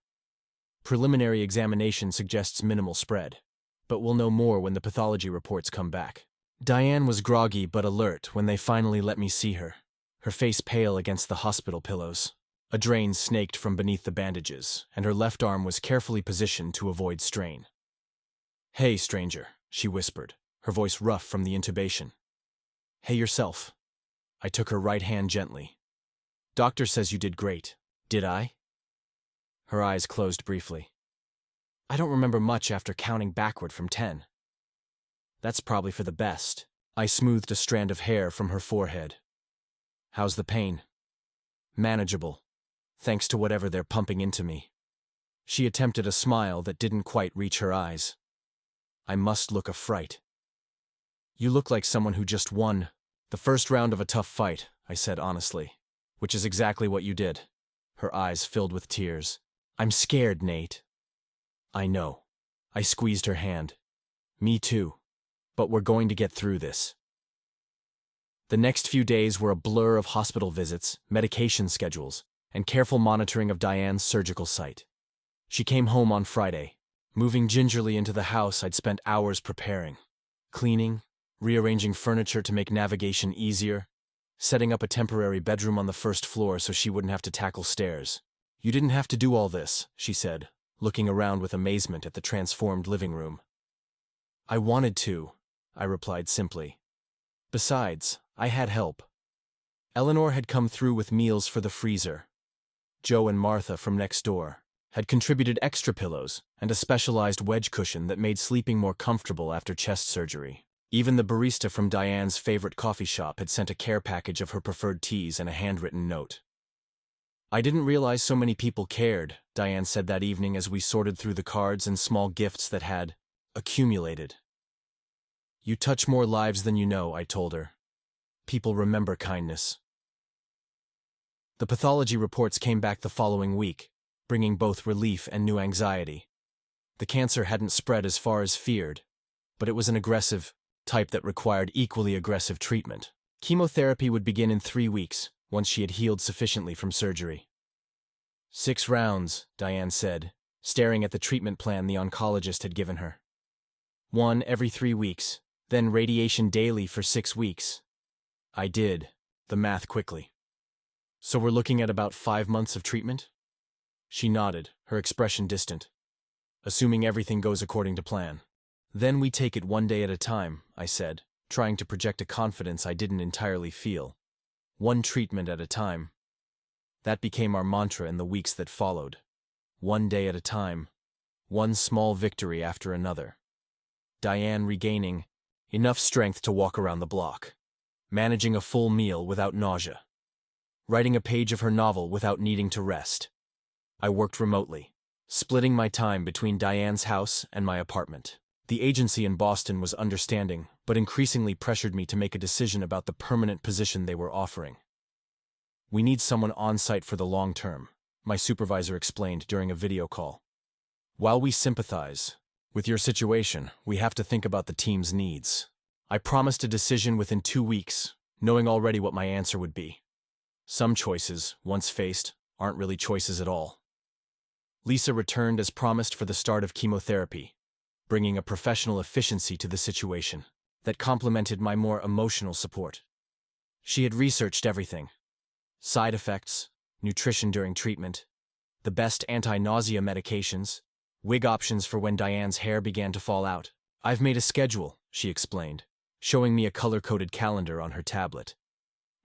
"Preliminary examination suggests minimal spread, but we'll know more when the pathology reports come back." Diane was groggy but alert when they finally let me see her, her face pale against the hospital pillows. A drain snaked from beneath the bandages, and her left arm was carefully positioned to avoid strain. "Hey, stranger," she whispered, her voice rough from the intubation. "Hey yourself." I took her right hand gently. "Doctor says you did great." "Did I?" Her eyes closed briefly. "I don't remember much after counting backward from 10. That's probably for the best." I smoothed a strand of hair from her forehead. How's the pain? Manageable, thanks to whatever they're pumping into me. She attempted a smile that didn't quite reach her eyes. I must look a fright. You look like someone who just won the first round of a tough fight, I said honestly, which is exactly what you did. Her eyes filled with tears. I'm scared, Nate. I know. I squeezed her hand. Me too. But we're going to get through this. The next few days were a blur of hospital visits, medication schedules, and careful monitoring of Diane's surgical site. She came home on Friday, moving gingerly into the house I'd spent hours preparing. Cleaning, rearranging furniture to make navigation easier, setting up a temporary bedroom on the first floor so she wouldn't have to tackle stairs. You didn't have to do all this, she said, looking around with amazement at the transformed living room. I wanted to, I replied simply. Besides, I had help. Eleanor had come through with meals for the freezer. Joe and Martha from next door had contributed extra pillows and a specialized wedge cushion that made sleeping more comfortable after chest surgery. Even the barista from Diane's favorite coffee shop had sent a care package of her preferred teas and a handwritten note. I didn't realize so many people cared, Diane said that evening as we sorted through the cards and small gifts that had accumulated. You touch more lives than you know, I told her. People remember kindness. The pathology reports came back the following week, bringing both relief and new anxiety. The cancer hadn't spread as far as feared, but it was an aggressive type that required equally aggressive treatment. Chemotherapy would begin in 3 weeks, once she had healed sufficiently from surgery. 6 rounds, Diane said, staring at the treatment plan the oncologist had given her. 1 every 3 weeks, then radiation daily for 6 weeks. I did the math quickly. So we're looking at about 5 months of treatment? She nodded, her expression distant. Assuming everything goes according to plan. Then we take it 1 day at a time, I said, trying to project a confidence I didn't entirely feel. 1 treatment at a time. That became our mantra in the weeks that followed. 1 day at a time. 1 small victory after another. Diane regaining enough strength to walk around the block. Managing a full meal without nausea. Writing a page of her novel without needing to rest. I worked remotely, splitting my time between Diane's house and my apartment. The agency in Boston was understanding, but increasingly pressured me to make a decision about the permanent position they were offering. We need someone on site for the long term, my supervisor explained during a video call. While we sympathize with your situation, we have to think about the team's needs. I promised a decision within 2 weeks, knowing already what my answer would be. Some choices, once faced, aren't really choices at all. Lisa returned as promised for the start of chemotherapy, bringing a professional efficiency to the situation that complemented my more emotional support. She had researched everything. Side effects, nutrition during treatment, the best anti-nausea medications, wig options for when Diane's hair began to fall out. I've made a schedule, she explained, showing me a color-coded calendar on her tablet.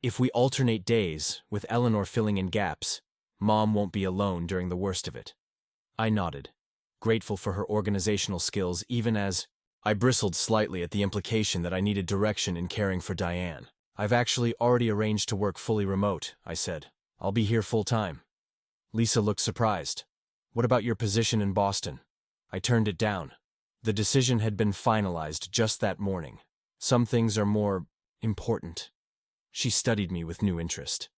If we alternate days, with Eleanor filling in gaps, Mom won't be alone during the worst of it. I nodded, grateful for her organizational skills even as I bristled slightly at the implication that I needed direction in caring for Diane. I've actually already arranged to work fully remote, I said. I'll be here full-time. Lisa looked surprised. What about your position in Boston? I turned it down. The decision had been finalized just that morning. Some things are more important. She studied me with new interest.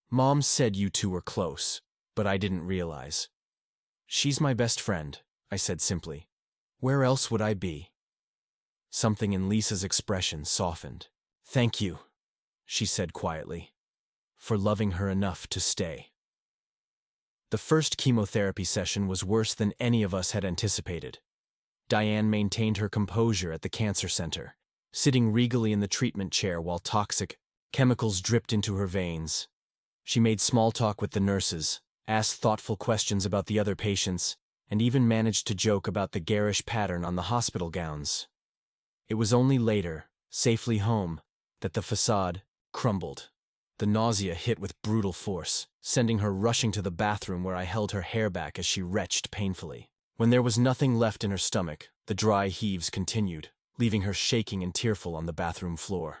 Mom said you two were close, but I didn't realize. She's my best friend, I said simply. Where else would I be? Something in Lisa's expression softened. Thank you, she said quietly, for loving her enough to stay. The first chemotherapy session was worse than any of us had anticipated. Diane maintained her composure at the cancer center, sitting regally in the treatment chair while toxic chemicals dripped into her veins. She made small talk with the nurses, asked thoughtful questions about the other patients, and even managed to joke about the garish pattern on the hospital gowns. It was only later, safely home, that the facade crumbled. The nausea hit with brutal force, sending her rushing to the bathroom where I held her hair back as she retched painfully. When there was nothing left in her stomach, the dry heaves continued, leaving her shaking and tearful on the bathroom floor.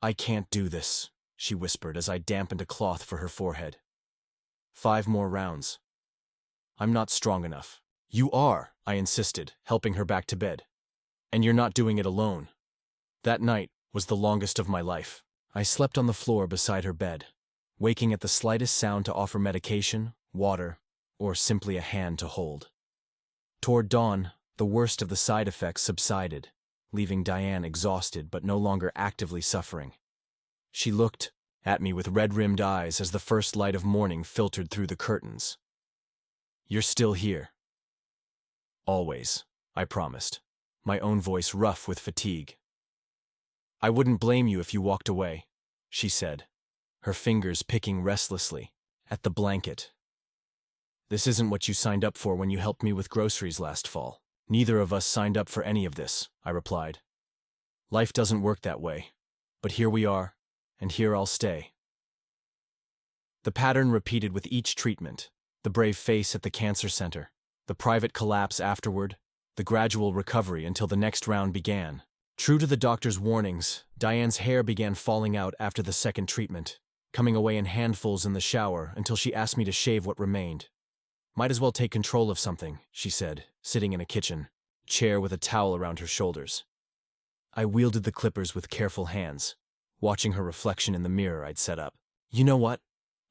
"I can't do this," she whispered as I dampened a cloth for her forehead. "5 more rounds. I'm not strong enough." "You are," I insisted, helping her back to bed. "And you're not doing it alone." That night was the longest of my life. I slept on the floor beside her bed, waking at the slightest sound to offer medication, water, or simply a hand to hold. Toward dawn, the worst of the side effects subsided, leaving Diane exhausted but no longer actively suffering. She looked at me with red-rimmed eyes as the first light of morning filtered through the curtains. "You're still here." "Always," I promised, my own voice rough with fatigue. "I wouldn't blame you if you walked away," she said, her fingers picking restlessly at the blanket. "This isn't what you signed up for when you helped me with groceries last fall." "Neither of us signed up for any of this," I replied. "Life doesn't work that way, but here we are, and here I'll stay." The pattern repeated with each treatment: the brave face at the cancer center, the private collapse afterward, the gradual recovery until the next round began. True to the doctor's warnings, Diane's hair began falling out after the second treatment, coming away in handfuls in the shower until she asked me to shave what remained. "Might as well take control of something," she said, sitting in a kitchen chair with a towel around her shoulders. I wielded the clippers with careful hands, watching her reflection in the mirror I'd set up. "You know what?"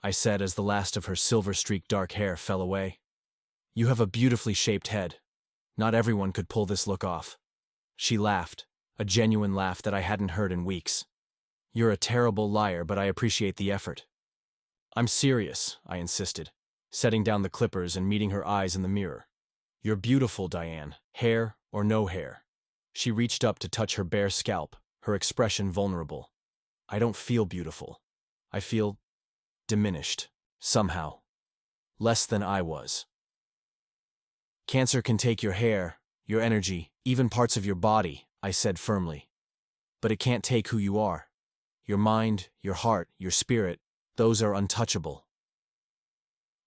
I said as the last of her silver-streaked dark hair fell away. "You have a beautifully shaped head. Not everyone could pull this look off." She laughed, a genuine laugh that I hadn't heard in weeks. "You're a terrible liar, but I appreciate the effort." "I'm serious," I insisted, setting down the clippers and meeting her eyes in the mirror. "You're beautiful, Diane, hair or no hair." She reached up to touch her bare scalp, her expression vulnerable. "I don't feel beautiful. I feel diminished, somehow. Less than I was." "Cancer can take your hair, your energy, even parts of your body," I said firmly. "But it can't take who you are. Your mind, your heart, your spirit, those are untouchable."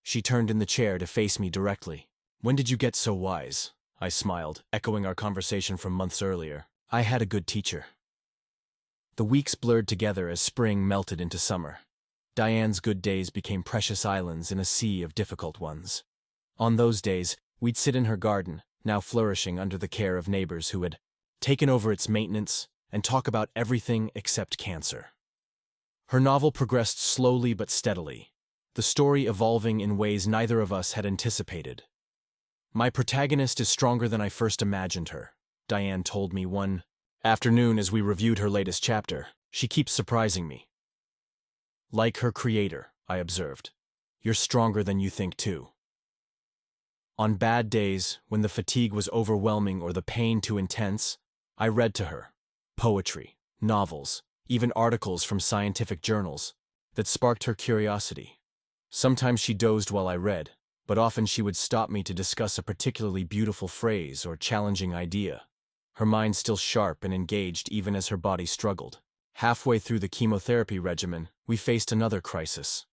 She turned in the chair to face me directly. "When did you get so wise?" I smiled, echoing our conversation from months earlier. "I had a good teacher." The weeks blurred together as spring melted into summer. Diane's good days became precious islands in a sea of difficult ones. On those days, we'd sit in her garden, now flourishing under the care of neighbors who had taken over its maintenance, and talk about everything except cancer. Her novel progressed slowly but steadily, the story evolving in ways neither of us had anticipated. "My protagonist is stronger than I first imagined her," Diane told me one afternoon as we reviewed her latest chapter. "She keeps surprising me." "Like her creator," I observed. "You're stronger than you think, too." On bad days, when the fatigue was overwhelming or the pain too intense, I read to her poetry, novels, even articles from scientific journals that sparked her curiosity. Sometimes she dozed while I read, but often she would stop me to discuss a particularly beautiful phrase or challenging idea, her mind still sharp and engaged even as her body struggled. Halfway through the chemotherapy regimen, we faced another crisis.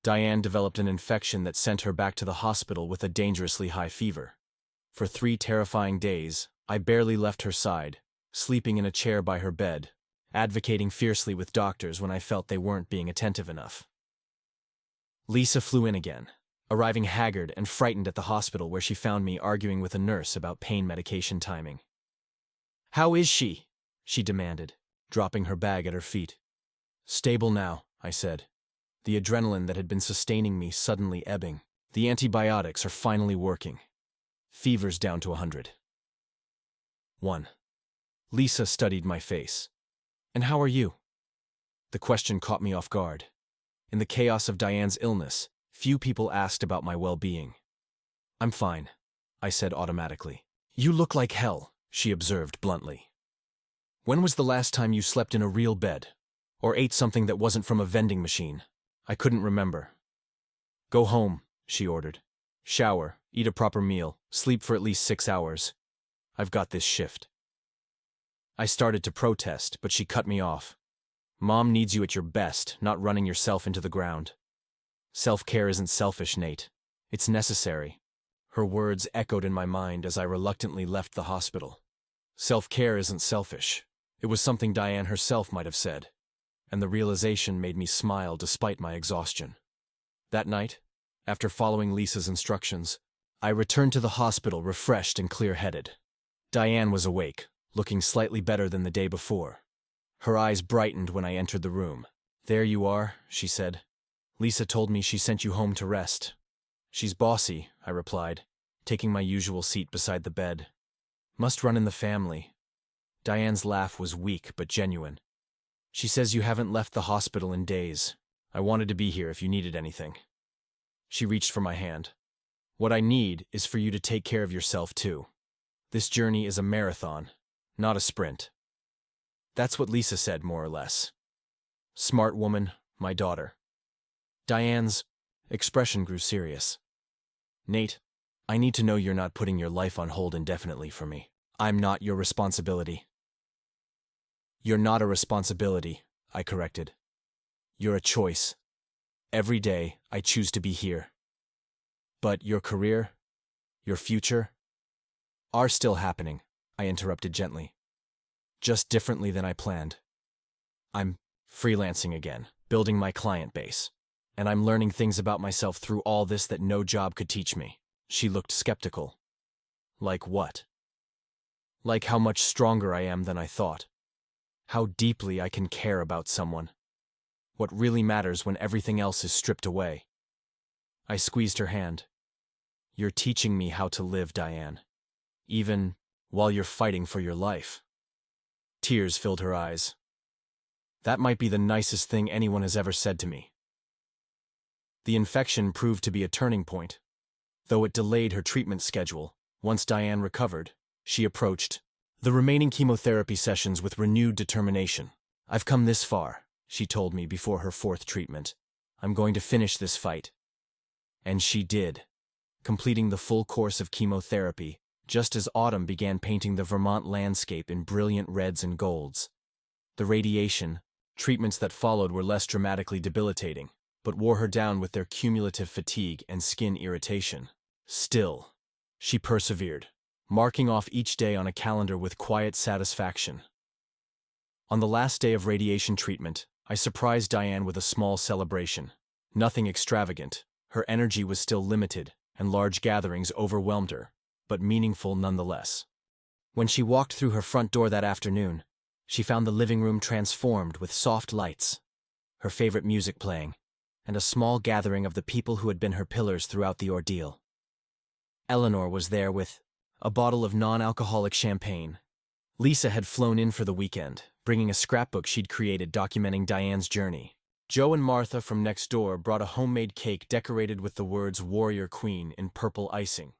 Diane developed an infection that sent her back to the hospital with a dangerously high fever. For 3 terrifying days, I barely left her side, sleeping in a chair by her bed, advocating fiercely with doctors when I felt they weren't being attentive enough. Lisa flew in again, arriving haggard and frightened at the hospital where she found me arguing with a nurse about pain medication timing. "How is she?" she demanded, dropping her bag at her feet. "Stable now," I said, the adrenaline that had been sustaining me suddenly ebbing. "The antibiotics are finally working. Fever's down to 100. 1. Lisa studied my face. "And how are you?" The question caught me off guard. In the chaos of Diane's illness, few people asked about my well-being. "I'm fine," I said automatically. "You look like hell," she observed bluntly. "When was the last time you slept in a real bed? Or ate something that wasn't from a vending machine?" I couldn't remember. "Go home," she ordered. "Shower, eat a proper meal, sleep for at least 6 hours. I've got this shift." I started to protest, but she cut me off. "Mom needs you at your best, not running yourself into the ground. Self-care isn't selfish, Nate. It's necessary." Her words echoed in my mind as I reluctantly left the hospital. Self-care isn't selfish. It was something Diane herself might have said, and the realization made me smile despite my exhaustion. That night, after following Lisa's instructions, I returned to the hospital refreshed and clear-headed. Diane was awake, looking slightly better than the day before. Her eyes brightened when I entered the room. "There you are," she said. "Lisa told me she sent you home to rest." "She's bossy," I replied, taking my usual seat beside the bed. "Must run in the family." Diane's laugh was weak but genuine. "She says you haven't left the hospital in days. I wanted to be here if you needed anything." She reached for my hand. "What I need is for you to take care of yourself, too. This journey is a marathon, not a sprint." That's what Lisa said, more or less. Smart woman, my daughter. Diane's expression grew serious. "Nate, I need to know you're not putting your life on hold indefinitely for me. I'm not your responsibility." "You're not a responsibility," I corrected. "You're a choice. Every day, I choose to be here. But your career, your future, are still happening," I interrupted gently. "Just differently than I planned. I'm freelancing again, building my client base, and I'm learning things about myself through all this that no job could teach me." She looked skeptical. "Like what?" "Like how much stronger I am than I thought. How deeply I can care about someone. What really matters when everything else is stripped away." I squeezed her hand. "You're teaching me how to live, Diane. Even while you're fighting for your life." Tears filled her eyes. That might be the nicest thing anyone has ever said to me. The infection proved to be a turning point. Though it delayed her treatment schedule, once Diane recovered, she approached the remaining chemotherapy sessions with renewed determination. "I've come this far," she told me before her 4th treatment. "I'm going to finish this fight." And she did, completing the full course of chemotherapy, just as autumn began painting the Vermont landscape in brilliant reds and golds. The radiation, treatments that followed were less dramatically debilitating, but wore her down with their cumulative fatigue and skin irritation. Still, she persevered, marking off each day on a calendar with quiet satisfaction. On the last day of radiation treatment, I surprised Diane with a small celebration. Nothing extravagant. Her energy was still limited, and large gatherings overwhelmed her, but meaningful nonetheless. When she walked through her front door that afternoon, she found the living room transformed with soft lights, her favorite music playing, and a small gathering of the people who had been her pillars throughout the ordeal. Eleanor was there with a bottle of non-alcoholic champagne. Lisa had flown in for the weekend, bringing a scrapbook she'd created documenting Diane's journey. Joe and Martha from next door brought a homemade cake decorated with the words "Warrior Queen" in purple icing.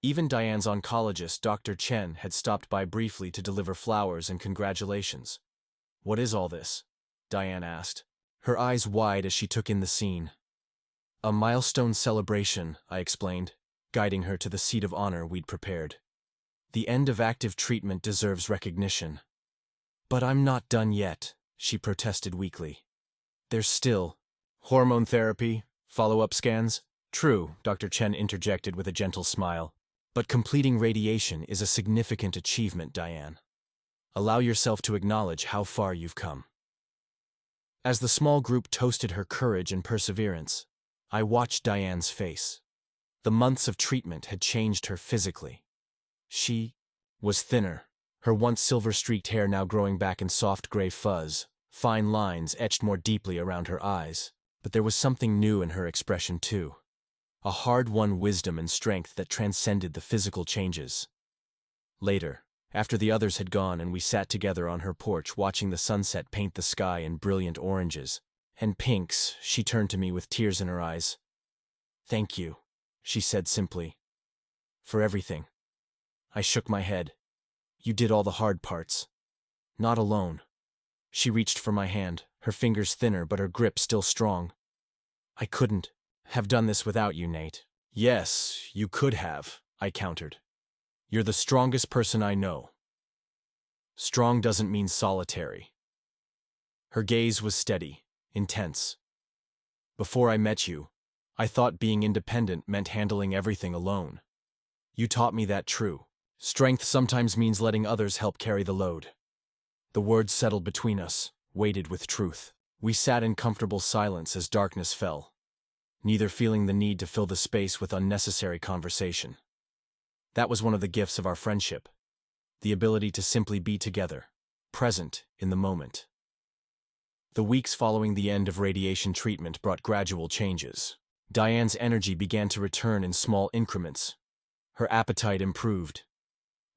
Even Diane's oncologist, Dr. Chen, had stopped by briefly to deliver flowers and congratulations. "What is all this?" Diane asked, her eyes wide as she took in the scene. "A milestone celebration," I explained, guiding her to the seat of honor we'd prepared. "The end of active treatment deserves recognition." "But I'm not done yet," she protested weakly. "There's still hormone therapy, follow-up scans." "True," Dr. Chen interjected with a gentle smile. "But completing radiation is a significant achievement, Diane. Allow yourself to acknowledge how far you've come." As the small group toasted her courage and perseverance, I watched Diane's face. The months of treatment had changed her physically. She was thinner, her once silver-streaked hair now growing back in soft gray fuzz, fine lines etched more deeply around her eyes. But there was something new in her expression too, a hard-won wisdom and strength that transcended the physical changes. Later, after the others had gone and we sat together on her porch watching the sunset paint the sky in brilliant oranges and pinks, she turned to me with tears in her eyes. "Thank you," she said simply, "for everything." I shook my head. "You did all the hard parts. Not alone." She reached for my hand, her fingers thinner but her grip still strong. "I couldn't have done this without you, Nate." "Yes, you could have," I countered. "You're the strongest person I know. Strong doesn't mean solitary." Her gaze was steady, intense. "Before I met you, I thought being independent meant handling everything alone. You taught me that true. Strength sometimes means letting others help carry the load. The words settled between us, weighted with truth. We sat in comfortable silence as darkness fell, neither feeling the need to fill the space with unnecessary conversation. That was one of the gifts of our friendship, the ability to simply be together, present in the moment. The weeks following the end of radiation treatment brought gradual changes. Diane's energy began to return in small increments. Her appetite improved.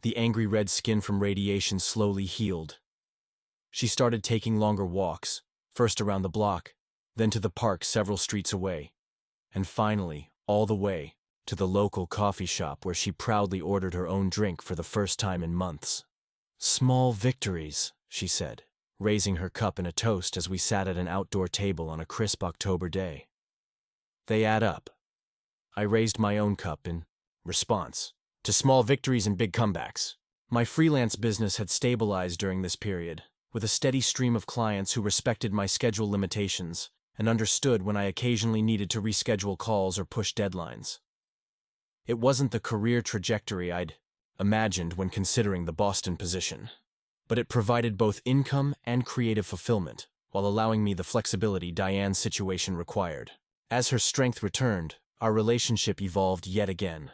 The angry red skin from radiation slowly healed. She started taking longer walks, first around the block, then to the park several streets away, and finally, all the way, to the local coffee shop where she proudly ordered her own drink for the first time in months. "Small victories," she said, raising her cup in a toast as we sat at an outdoor table on a crisp October day. "They add up." I raised my own cup in response to small victories and big comebacks. My freelance business had stabilized during this period, with a steady stream of clients who respected my schedule limitations and understood when I occasionally needed to reschedule calls or push deadlines. It wasn't the career trajectory I'd imagined when considering the Boston position, but it provided both income and creative fulfillment, while allowing me the flexibility Diane's situation required. As her strength returned, our relationship evolved yet again.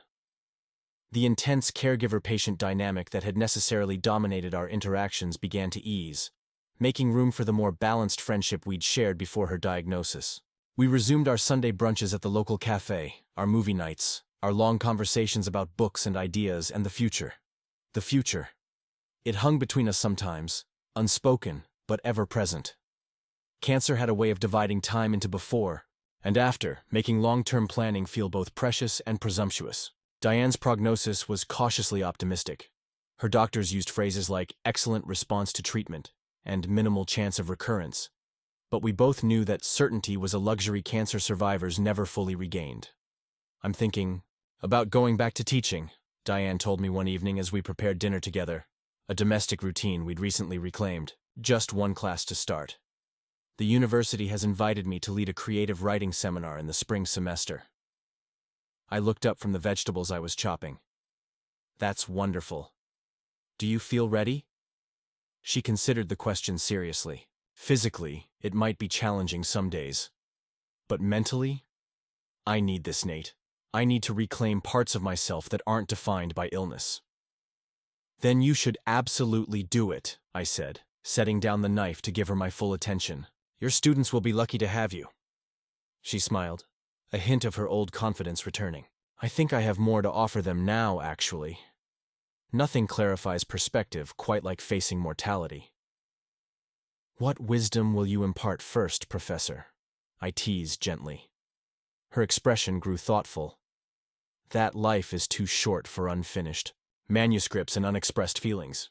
The intense caregiver-patient dynamic that had necessarily dominated our interactions began to ease, making room for the more balanced friendship we'd shared before her diagnosis. We resumed our Sunday brunches at the local cafe, our movie nights, our long conversations about books and ideas, and the future. The future. It hung between us sometimes, unspoken, but ever-present. Cancer had a way of dividing time into before and after, making long-term planning feel both precious and presumptuous. Diane's prognosis was cautiously optimistic. Her doctors used phrases like excellent response to treatment and minimal chance of recurrence, but we both knew that certainty was a luxury cancer survivors never fully regained. "I'm thinking about going back to teaching," Diane told me one evening as we prepared dinner together, a domestic routine we'd recently reclaimed, just one class to start. "The university has invited me to lead a creative writing seminar in the spring semester." I looked up from the vegetables I was chopping. "That's wonderful. Do you feel ready?" She considered the question seriously. "Physically, it might be challenging some days. But mentally? I need this, Nate. I need to reclaim parts of myself that aren't defined by illness." "Then you should absolutely do it," I said, setting down the knife to give her my full attention. "Your students will be lucky to have you." She smiled, a hint of her old confidence returning. "I think I have more to offer them now, actually. Nothing clarifies perspective quite like facing mortality." "What wisdom will you impart first, Professor?" I teased gently. Her expression grew thoughtful. "That life is too short for unfinished manuscripts and unexpressed feelings.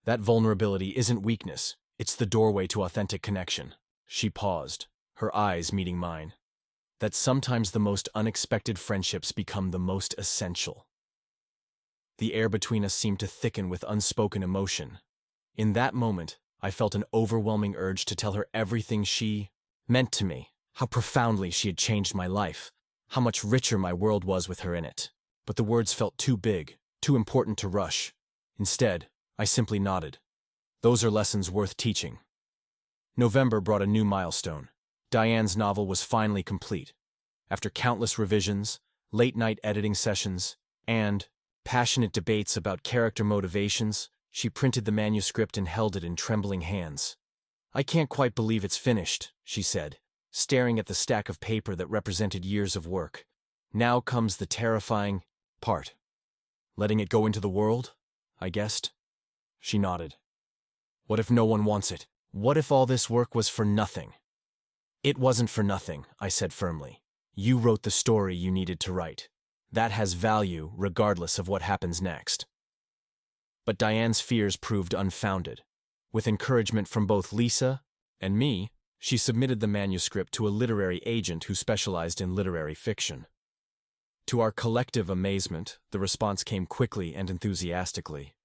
That vulnerability isn't weakness, it's the doorway to authentic connection." She paused, her eyes meeting mine. "That sometimes the most unexpected friendships become the most essential." The air between us seemed to thicken with unspoken emotion. In that moment, I felt an overwhelming urge to tell her everything she meant to me, how profoundly she had changed my life, how much richer my world was with her in it. But the words felt too big, too important to rush. Instead, I simply nodded. "Those are lessons worth teaching." November brought a new milestone. Diane's novel was finally complete. After countless revisions, late-night editing sessions, and passionate debates about character motivations, she printed the manuscript and held it in trembling hands. "I can't quite believe it's finished," she said, staring at the stack of paper that represented years of work. "Now comes the terrifying part." "Letting it go into the world?" I guessed. She nodded. "What if no one wants it? What if all this work was for nothing?" "It wasn't for nothing," I said firmly. "You wrote the story you needed to write. That has value regardless of what happens next." But Diane's fears proved unfounded. With encouragement from both Lisa and me, she submitted the manuscript to a literary agent who specialized in literary fiction. To our collective amazement, the response came quickly and enthusiastically.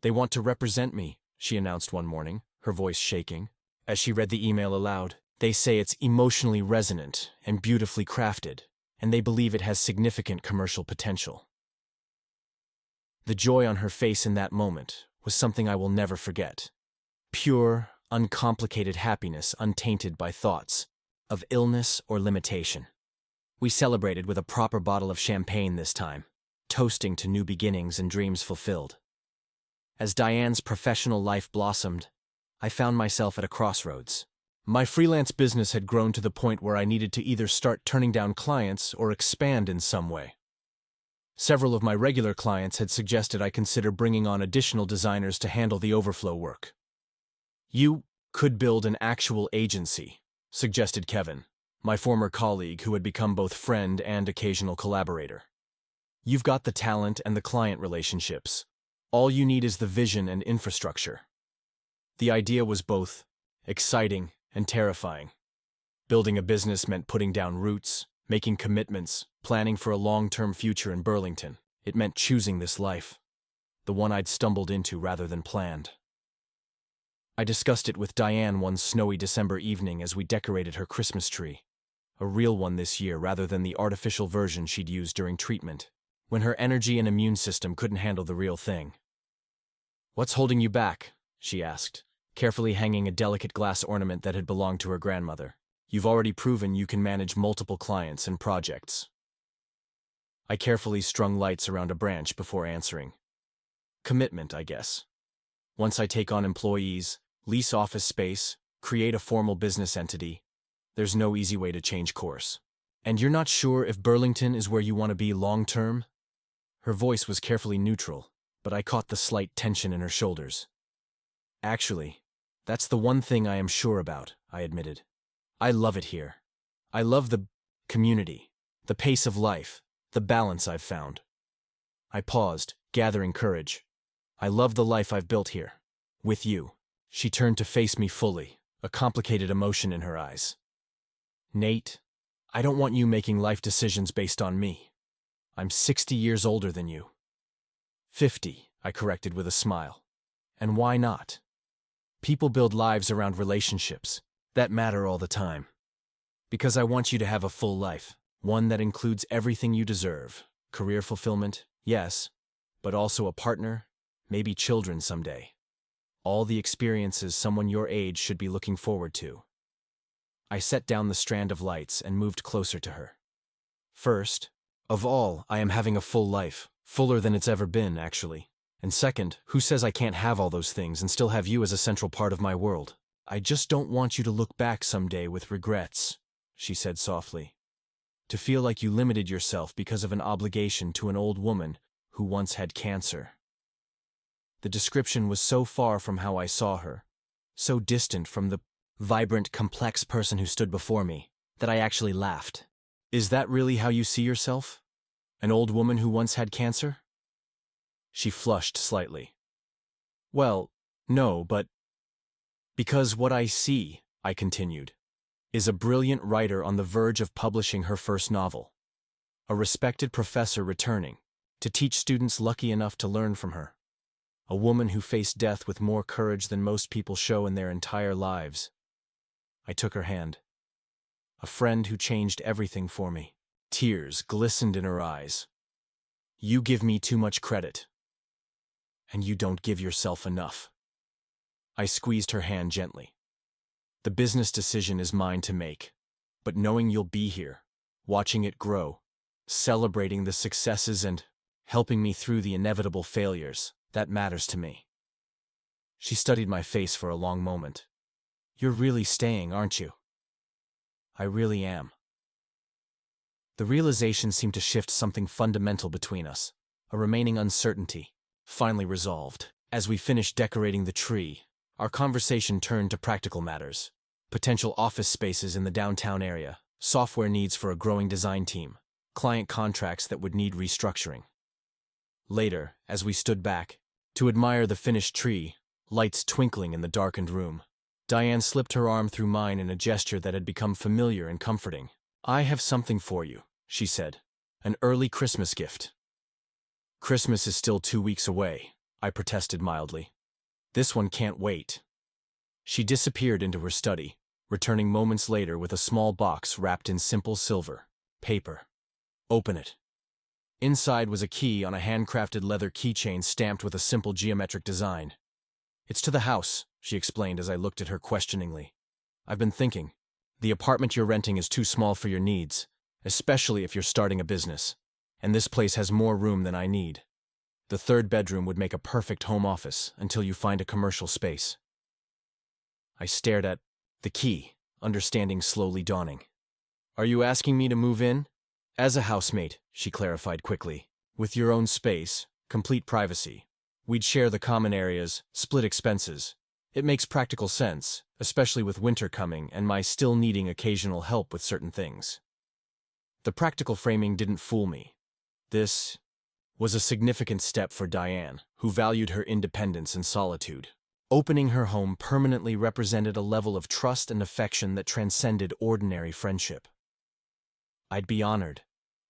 "They want to represent me," she announced one morning, her voice shaking. As she read the email aloud, "They say it's emotionally resonant and beautifully crafted, and they believe it has significant commercial potential." The joy on her face in that moment was something I will never forget. Pure, uncomplicated happiness untainted by thoughts of illness or limitation. We celebrated with a proper bottle of champagne this time, toasting to new beginnings and dreams fulfilled. As Diane's professional life blossomed, I found myself at a crossroads. My freelance business had grown to the point where I needed to either start turning down clients or expand in some way. Several of my regular clients had suggested I consider bringing on additional designers to handle the overflow work. "You could build an actual agency," suggested Kevin, my former colleague who had become both friend and occasional collaborator. "You've got the talent and the client relationships. All you need is the vision and infrastructure." The idea was both exciting and terrifying. Building a business meant putting down roots, making commitments, planning for a long-term future in Burlington. It meant choosing this life, the one I'd stumbled into rather than planned. I discussed it with Diane one snowy December evening as we decorated her Christmas tree, a real one this year rather than the artificial version she'd used during treatment, when her energy and immune system couldn't handle the real thing. "What's holding you back?" she asked, carefully hanging a delicate glass ornament that had belonged to her grandmother. "You've already proven you can manage multiple clients and projects." I carefully strung lights around a branch before answering. "Commitment, I guess. Once I take on employees, lease office space, create a formal business entity, there's no easy way to change course." "And you're not sure if Burlington is where you want to be long-term?" Her voice was carefully neutral, but I caught the slight tension in her shoulders. "Actually, that's the one thing I am sure about," I admitted. "I love it here. I love the community, the pace of life, the balance I've found." I paused, gathering courage. "I love the life I've built here. With you." She turned to face me fully, a complicated emotion in her eyes. "Nate, I don't want you making life decisions based on me. I'm 60 years older than you." 50, I corrected with a smile. "And why not? People build lives around relationships that matter all the time. Because I want you to have a full life, one that includes everything you deserve. Career fulfillment, yes, but also a partner, maybe children someday. All the experiences someone your age should be looking forward to." I set down the strand of lights and moved closer to her. "First of all, I am having a full life, fuller than it's ever been, actually. And second, who says I can't have all those things and still have you as a central part of my world? I just don't want you to look back someday with regrets," she said softly. "To feel like you limited yourself because of an obligation to an old woman who once had cancer." The description was so far from how I saw her, so distant from the vibrant, complex person who stood before me, that I actually laughed. "Is that really how you see yourself? An old woman who once had cancer?" She flushed slightly. "Well, no, but because what I see," I continued, "is a brilliant writer on the verge of publishing her first novel. A respected professor returning to teach students lucky enough to learn from her. A woman who faced death with more courage than most people show in their entire lives." I took her hand. "A friend who changed everything for me." Tears glistened in her eyes. "You give me too much credit. And you don't give yourself enough." I squeezed her hand gently. "The business decision is mine to make, but knowing you'll be here, watching it grow, celebrating the successes and helping me through the inevitable failures, that matters to me." She studied my face for a long moment. "You're really staying, aren't you?" "I really am." The realization seemed to shift something fundamental between us, a remaining uncertainty, finally resolved. As we finished decorating the tree, our conversation turned to practical matters: potential office spaces in the downtown area, software needs for a growing design team, client contracts that would need restructuring. Later, as we stood back to admire the finished tree, lights twinkling in the darkened room, Diane slipped her arm through mine in a gesture that had become familiar and comforting. "I have something for you," she said. "An early Christmas gift." "Christmas is still 2 weeks away," I protested mildly. "This one can't wait." She disappeared into her study, returning moments later with a small box wrapped in simple silver paper. "Open it." Inside was a key on a handcrafted leather keychain stamped with a simple geometric design. "It's to the house," she explained as I looked at her questioningly. "I've been thinking. The apartment you're renting is too small for your needs, especially if you're starting a business. And this place has more room than I need. The third bedroom would make a perfect home office until you find a commercial space." I stared at the key, understanding slowly dawning. "Are you asking me to move in?" "As a housemate," she clarified quickly. "With your own space, complete privacy. We'd share the common areas, split expenses. It makes practical sense, especially with winter coming and my still needing occasional help with certain things." The practical framing didn't fool me. This was a significant step for Diane, who valued her independence and solitude. Opening her home permanently represented a level of trust and affection that transcended ordinary friendship. "I'd be honored,"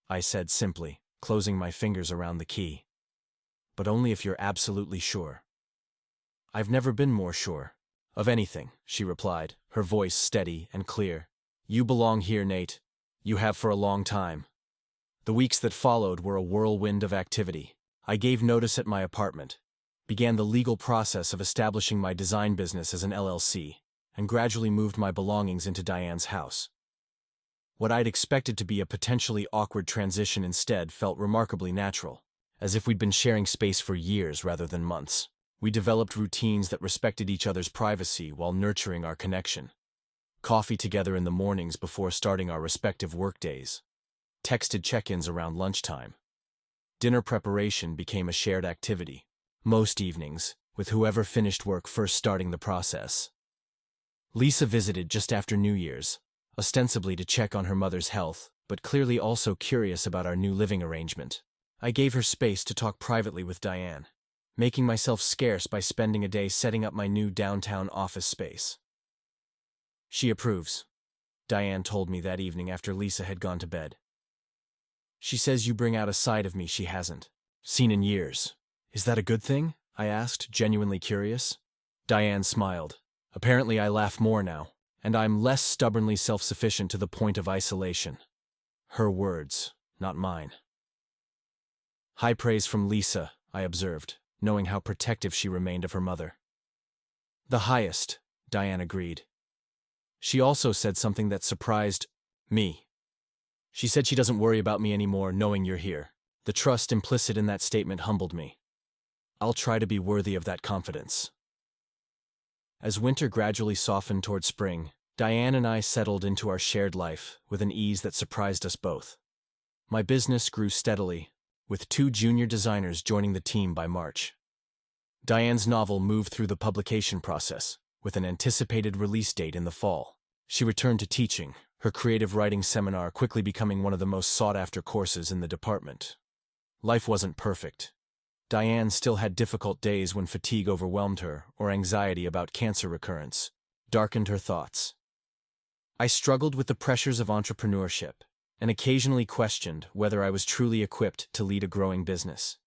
I said simply, closing my fingers around the key. "But only if you're absolutely sure." "I've never been more sure of anything," she replied, her voice steady and clear. "You belong here, Nate. You have for a long time." The weeks that followed were a whirlwind of activity. I gave notice at my apartment, began the legal process of establishing my design business as an LLC, and gradually moved my belongings into Diane's house. What I'd expected to be a potentially awkward transition instead felt remarkably natural, as if we'd been sharing space for years rather than months. We developed routines that respected each other's privacy while nurturing our connection. Coffee together in the mornings before starting our respective workdays. Texted check-ins around lunchtime. Dinner preparation became a shared activity, most evenings, with whoever finished work first starting the process. Lisa visited just after New Year's, ostensibly to check on her mother's health, but clearly also curious about our new living arrangement. I gave her space to talk privately with Diane, making myself scarce by spending a day setting up my new downtown office space. "She approves," Diane told me that evening after Lisa had gone to bed. "She says you bring out a side of me she hasn't seen in years." "Is that a good thing?" I asked, genuinely curious. Diane smiled. "Apparently I laugh more now, and I'm less stubbornly self-sufficient to the point of isolation." Her words, not mine. "High praise from Lisa," I observed, knowing how protective she remained of her mother. "The highest," Diane agreed. She also said something that surprised me. She said she doesn't worry about me anymore knowing you're here. The trust implicit in that statement humbled me. I'll try to be worthy of that confidence. As winter gradually softened toward spring, Diane and I settled into our shared life with an ease that surprised us both. My business grew steadily, with 2 junior designers joining the team by March. Diane's novel moved through the publication process, with an anticipated release date in the fall. She returned to teaching, her creative writing seminar quickly becoming one of the most sought-after courses in the department. Life wasn't perfect. Diane still had difficult days when fatigue overwhelmed her or anxiety about cancer recurrence darkened her thoughts. I struggled with the pressures of entrepreneurship and occasionally questioned whether I was truly equipped to lead a growing business.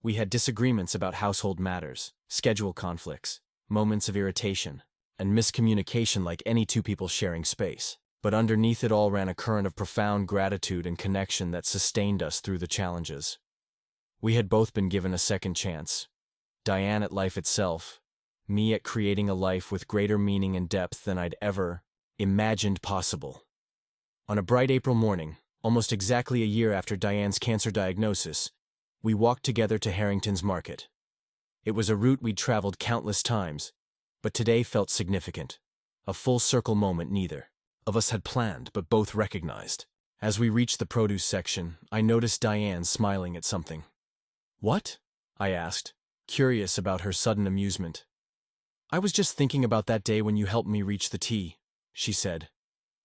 We had disagreements about household matters, schedule conflicts, moments of irritation, and miscommunication like any 2 people sharing space. But underneath it all ran a current of profound gratitude and connection that sustained us through the challenges. We had both been given a second chance. Diane at life itself, me at creating a life with greater meaning and depth than I'd ever imagined possible. On a bright April morning, almost exactly a year after Diane's cancer diagnosis, we walked together to Harrington's Market. It was a route we'd traveled countless times, but today felt significant. A full-circle moment neither of us had planned, but both recognized. As we reached the produce section, I noticed Diane smiling at something. "What?" I asked, curious about her sudden amusement. "I was just thinking about that day when you helped me reach the tea," she said.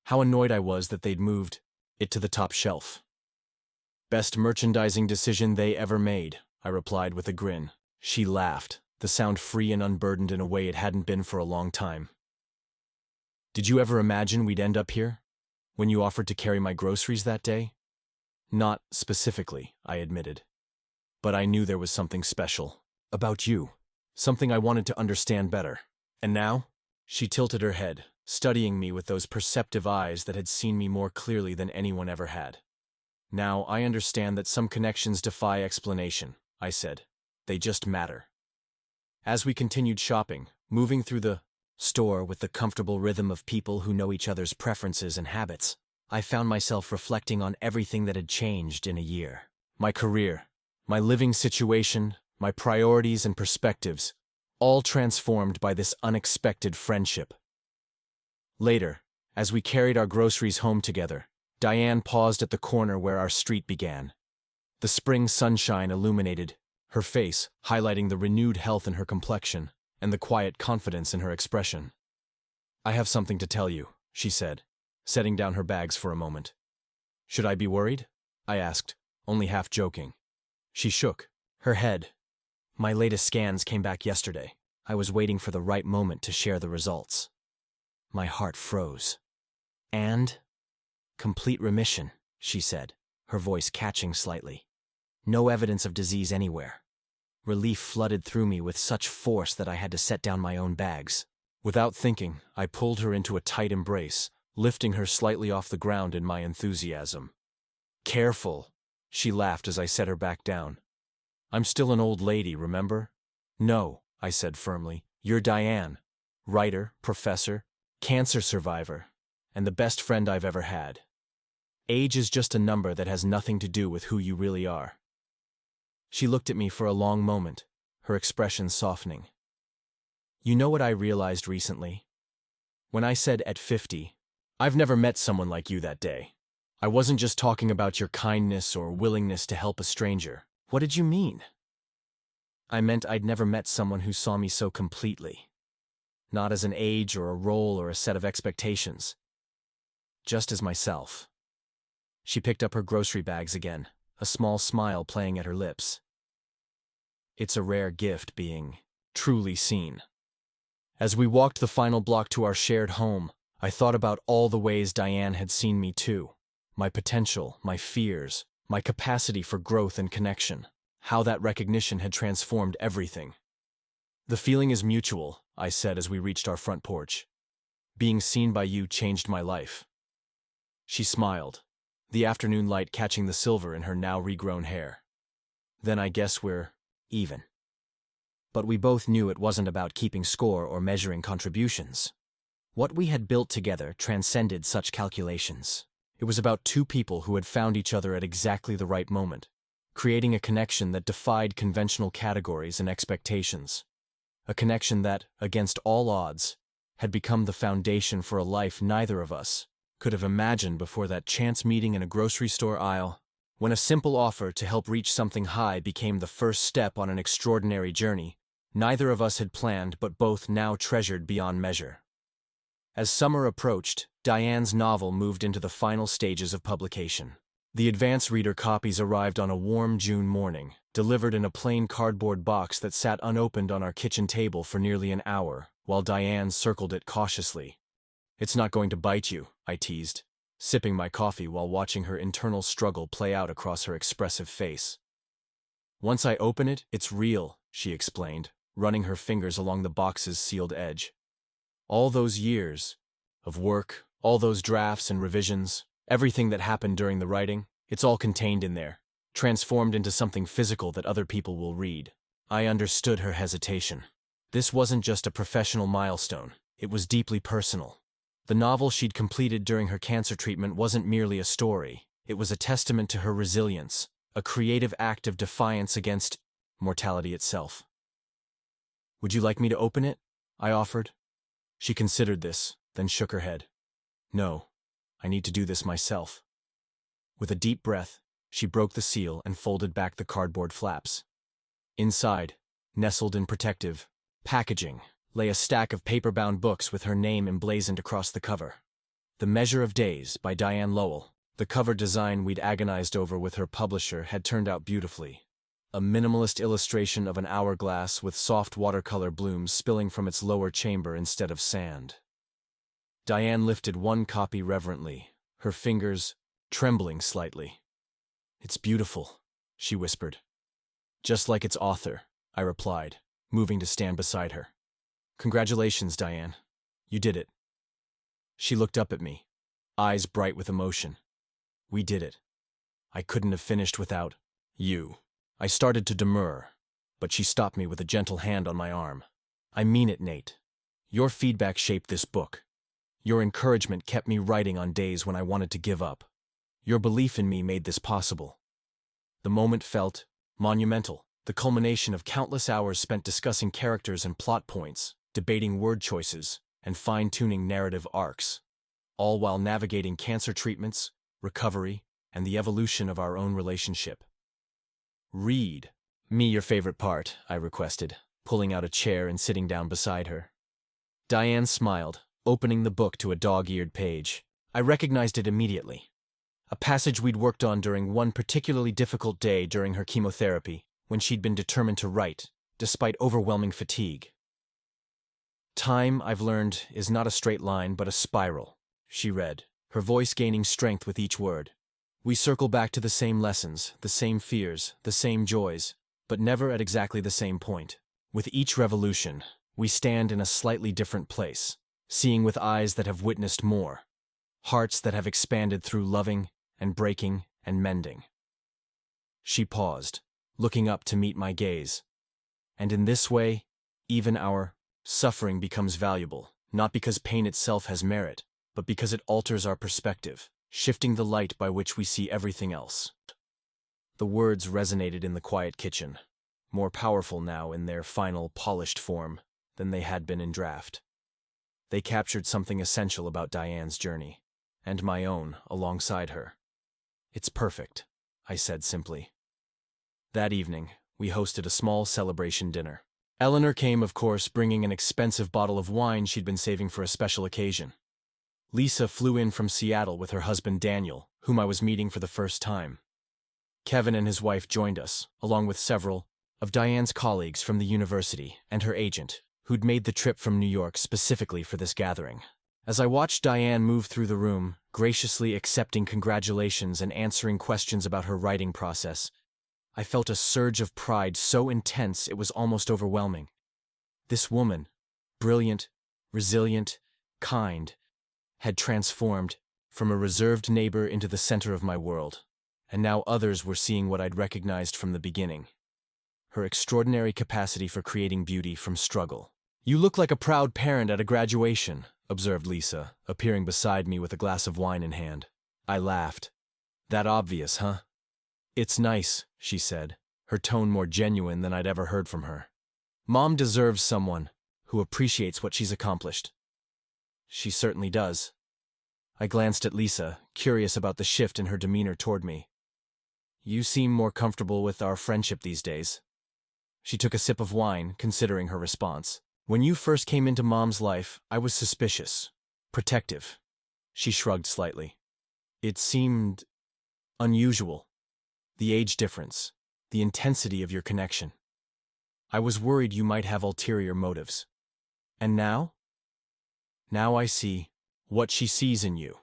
"How annoyed I was that they'd moved it to the top shelf." "Best merchandising decision they ever made," I replied with a grin. She laughed, the sound free and unburdened in a way it hadn't been for a long time. "Did you ever imagine we'd end up here? When you offered to carry my groceries that day?" "Not specifically," I admitted. "But I knew there was something special about you, something I wanted to understand better. And now?" She tilted her head, studying me with those perceptive eyes that had seen me more clearly than anyone ever had. Now, I understand that some connections defy explanation, I said. They just matter. As we continued shopping, moving through the store with the comfortable rhythm of people who know each other's preferences and habits, I found myself reflecting on everything that had changed in a year. My career, my living situation, my priorities and perspectives, all transformed by this unexpected friendship. Later, as we carried our groceries home together, Diane paused at the corner where our street began. The spring sunshine illuminated her face, highlighting the renewed health in her complexion and the quiet confidence in her expression. "I have something to tell you," she said, setting down her bags for a moment. "Should I be worried?" I asked, only half joking. She shook her head. "My latest scans came back yesterday. I was waiting for the right moment to share the results." My heart froze. "And?" "Complete remission," she said, her voice catching slightly. "No evidence of disease anywhere." Relief flooded through me with such force that I had to set down my own bags. Without thinking, I pulled her into a tight embrace, lifting her slightly off the ground in my enthusiasm. "Careful," she laughed as I set her back down. "I'm still an old lady, remember?" "No," I said firmly. "You're Diane. Writer, professor, cancer survivor, and the best friend I've ever had. Age is just a number that has nothing to do with who you really are." She looked at me for a long moment, her expression softening. "You know what I realized recently? When I said at 50, I've never met someone like you that day. I wasn't just talking about your kindness or willingness to help a stranger. What did you mean?" "I meant I'd never met someone who saw me so completely. Not as an age or a role or a set of expectations. Just as myself." She picked up her grocery bags again, a small smile playing at her lips. It's a rare gift being truly seen. As we walked the final block to our shared home, I thought about all the ways Diane had seen me too. My potential, my fears, my capacity for growth and connection. How that recognition had transformed everything. "The feeling is mutual," I said as we reached our front porch. "Being seen by you changed my life." She smiled, the afternoon light catching the silver in her now regrown hair. "Then I guess we're even." But we both knew it wasn't about keeping score or measuring contributions. What we had built together transcended such calculations. It was about two people who had found each other at exactly the right moment, creating a connection that defied conventional categories and expectations. A connection that, against all odds, had become the foundation for a life neither of us could have imagined before that chance meeting in a grocery store aisle, when a simple offer to help reach something high became the first step on an extraordinary journey neither of us had planned but both now treasured beyond measure. As summer approached, Diane's novel moved into the final stages of publication. The advance reader copies arrived on a warm June morning, delivered in a plain cardboard box that sat unopened on our kitchen table for nearly an hour, while Diane circled it cautiously. "It's not going to bite you," I teased, sipping my coffee while watching her internal struggle play out across her expressive face. "Once I open it, it's real," she explained, running her fingers along the box's sealed edge. "All those years of work, all those drafts and revisions, everything that happened during the writing, it's all contained in there, transformed into something physical that other people will read." I understood her hesitation. This wasn't just a professional milestone, it was deeply personal. The novel she'd completed during her cancer treatment wasn't merely a story, it was a testament to her resilience, a creative act of defiance against mortality itself. "Would you like me to open it?" I offered. She considered this, then shook her head. "No, I need to do this myself." With a deep breath, she broke the seal and folded back the cardboard flaps. Inside, nestled in protective packaging, lay a stack of paper-bound books with her name emblazoned across the cover. The Measure of Days by Diane Lowell. The cover design we'd agonized over with her publisher had turned out beautifully. A minimalist illustration of an hourglass with soft watercolor blooms spilling from its lower chamber instead of sand. Diane lifted one copy reverently, her fingers trembling slightly. "It's beautiful," she whispered. "Just like its author," I replied, moving to stand beside her. "Congratulations, Diane. You did it." She looked up at me, eyes bright with emotion. "We did it." I couldn't have finished without you. I started to demur, but she stopped me with a gentle hand on my arm. I mean it, Nate. Your feedback shaped this book. Your encouragement kept me writing on days when I wanted to give up. Your belief in me made this possible. The moment felt monumental, the culmination of countless hours spent discussing characters and plot points, debating word choices, and fine-tuning narrative arcs, all while navigating cancer treatments, recovery, and the evolution of our own relationship. Read me your favorite part, I requested, pulling out a chair and sitting down beside her. Diane smiled, opening the book to a dog-eared page. I recognized it immediately. A passage we'd worked on during one particularly difficult day during her chemotherapy, when she'd been determined to write, despite overwhelming fatigue. Time, I've learned, is not a straight line but a spiral, she read, her voice gaining strength with each word. We circle back to the same lessons, the same fears, the same joys, but never at exactly the same point. With each revolution, we stand in a slightly different place, seeing with eyes that have witnessed more, hearts that have expanded through loving and breaking and mending. She paused, looking up to meet my gaze. And in this way, even our suffering becomes valuable, not because pain itself has merit, but because it alters our perspective, shifting the light by which we see everything else. The words resonated in the quiet kitchen, more powerful now in their final, polished form than they had been in draft. They captured something essential about Diane's journey, and my own alongside her. It's perfect, I said simply. That evening, we hosted a small celebration dinner. Eleanor came, of course, bringing an expensive bottle of wine she'd been saving for a special occasion. Lisa flew in from Seattle with her husband Daniel, whom I was meeting for the first time. Kevin and his wife joined us, along with several of Diane's colleagues from the university and her agent, who'd made the trip from New York specifically for this gathering. As I watched Diane move through the room, graciously accepting congratulations and answering questions about her writing process, I felt a surge of pride so intense it was almost overwhelming. This woman, brilliant, resilient, kind, had transformed from a reserved neighbor into the center of my world, and now others were seeing what I'd recognized from the beginning. Her extraordinary capacity for creating beauty from struggle. You look like a proud parent at a graduation, observed Lisa, appearing beside me with a glass of wine in hand. I laughed. That obvious, huh? It's nice, she said, her tone more genuine than I'd ever heard from her. Mom deserves someone who appreciates what she's accomplished. She certainly does. I glanced at Lisa, curious about the shift in her demeanor toward me. You seem more comfortable with our friendship these days. She took a sip of wine, considering her response. When you first came into Mom's life, I was suspicious, protective. She shrugged slightly. It seemed unusual. The age difference, the intensity of your connection. I was worried you might have ulterior motives. And now? Now I see what she sees in you.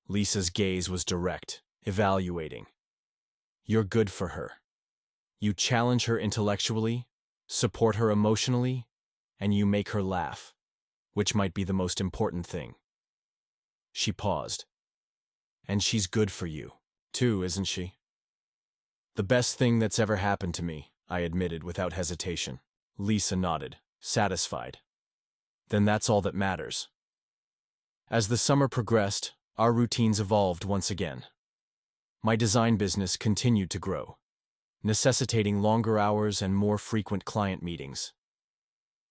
Lisa's gaze was direct, evaluating. You're good for her. You challenge her intellectually, support her emotionally, and you make her laugh, which might be the most important thing. She paused. And she's good for you, too, isn't she? The best thing that's ever happened to me, I admitted without hesitation. Lisa nodded, satisfied. Then that's all that matters. As the summer progressed, our routines evolved once again. My design business continued to grow, necessitating longer hours and more frequent client meetings.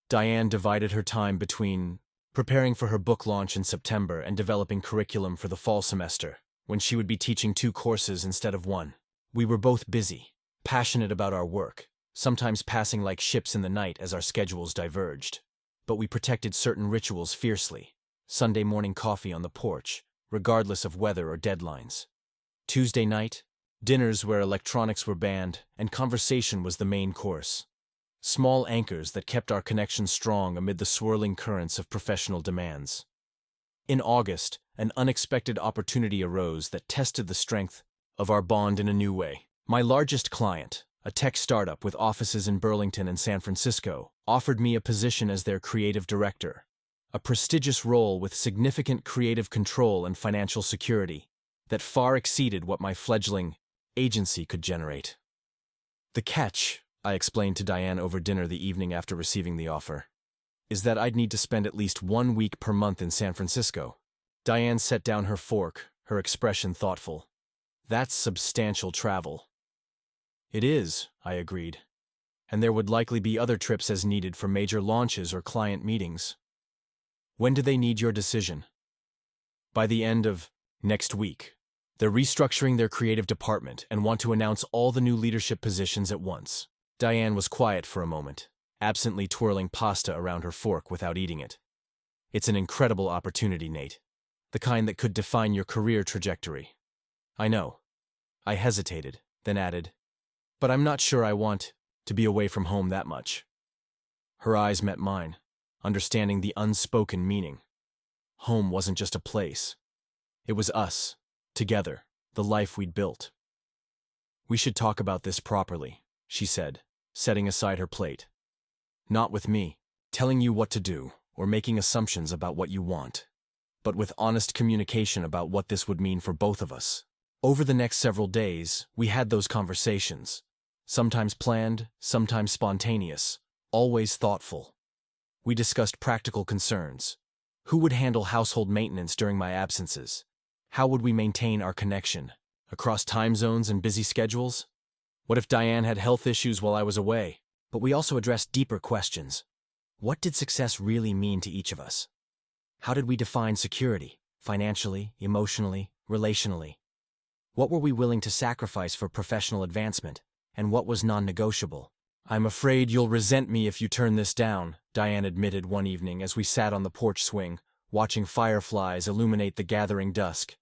Diane divided her time between preparing for her book launch in September and developing curriculum for the fall semester, when she would be teaching 2 courses instead of 1. We were both busy, passionate about our work, sometimes passing like ships in the night as our schedules diverged. But we protected certain rituals fiercely. Sunday morning coffee on the porch, regardless of weather or deadlines. Tuesday night, dinners where electronics were banned and conversation was the main course. Small anchors that kept our connection strong amid the swirling currents of professional demands. In August, an unexpected opportunity arose that tested the strength of our bond in a new way. My largest client, a tech startup with offices in Burlington and San Francisco, offered me a position as their creative director, a prestigious role with significant creative control and financial security that far exceeded what my fledgling agency could generate. The catch, I explained to Diane over dinner the evening after receiving the offer, is that I'd need to spend at least 1 week per month in San Francisco. Diane set down her fork, her expression thoughtful. That's substantial travel. It is, I agreed. And there would likely be other trips as needed for major launches or client meetings. When do they need your decision? By the end of next week. They're restructuring their creative department and want to announce all the new leadership positions at once. Diane was quiet for a moment, absently twirling pasta around her fork without eating it. It's an incredible opportunity, Nate. The kind that could define your career trajectory. I know. I hesitated, then added, but I'm not sure I want to be away from home that much. Her eyes met mine, understanding the unspoken meaning. Home wasn't just a place. It was us, together, the life we'd built. We should talk about this properly, she said, setting aside her plate. Not with me, telling you what to do, or making assumptions about what you want, but with honest communication about what this would mean for both of us. Over the next several days, we had those conversations, sometimes planned, sometimes spontaneous, always thoughtful. We discussed practical concerns. Who would handle household maintenance during my absences? How would we maintain our connection? Across time zones and busy schedules? What if Diane had health issues while I was away? But we also addressed deeper questions. What did success really mean to each of us? How did we define security, financially, emotionally, relationally? What were we willing to sacrifice for professional advancement, and what was non-negotiable? I'm afraid you'll resent me if you turn this down, Diane admitted one evening as we sat on the porch swing, watching fireflies illuminate the gathering dusk.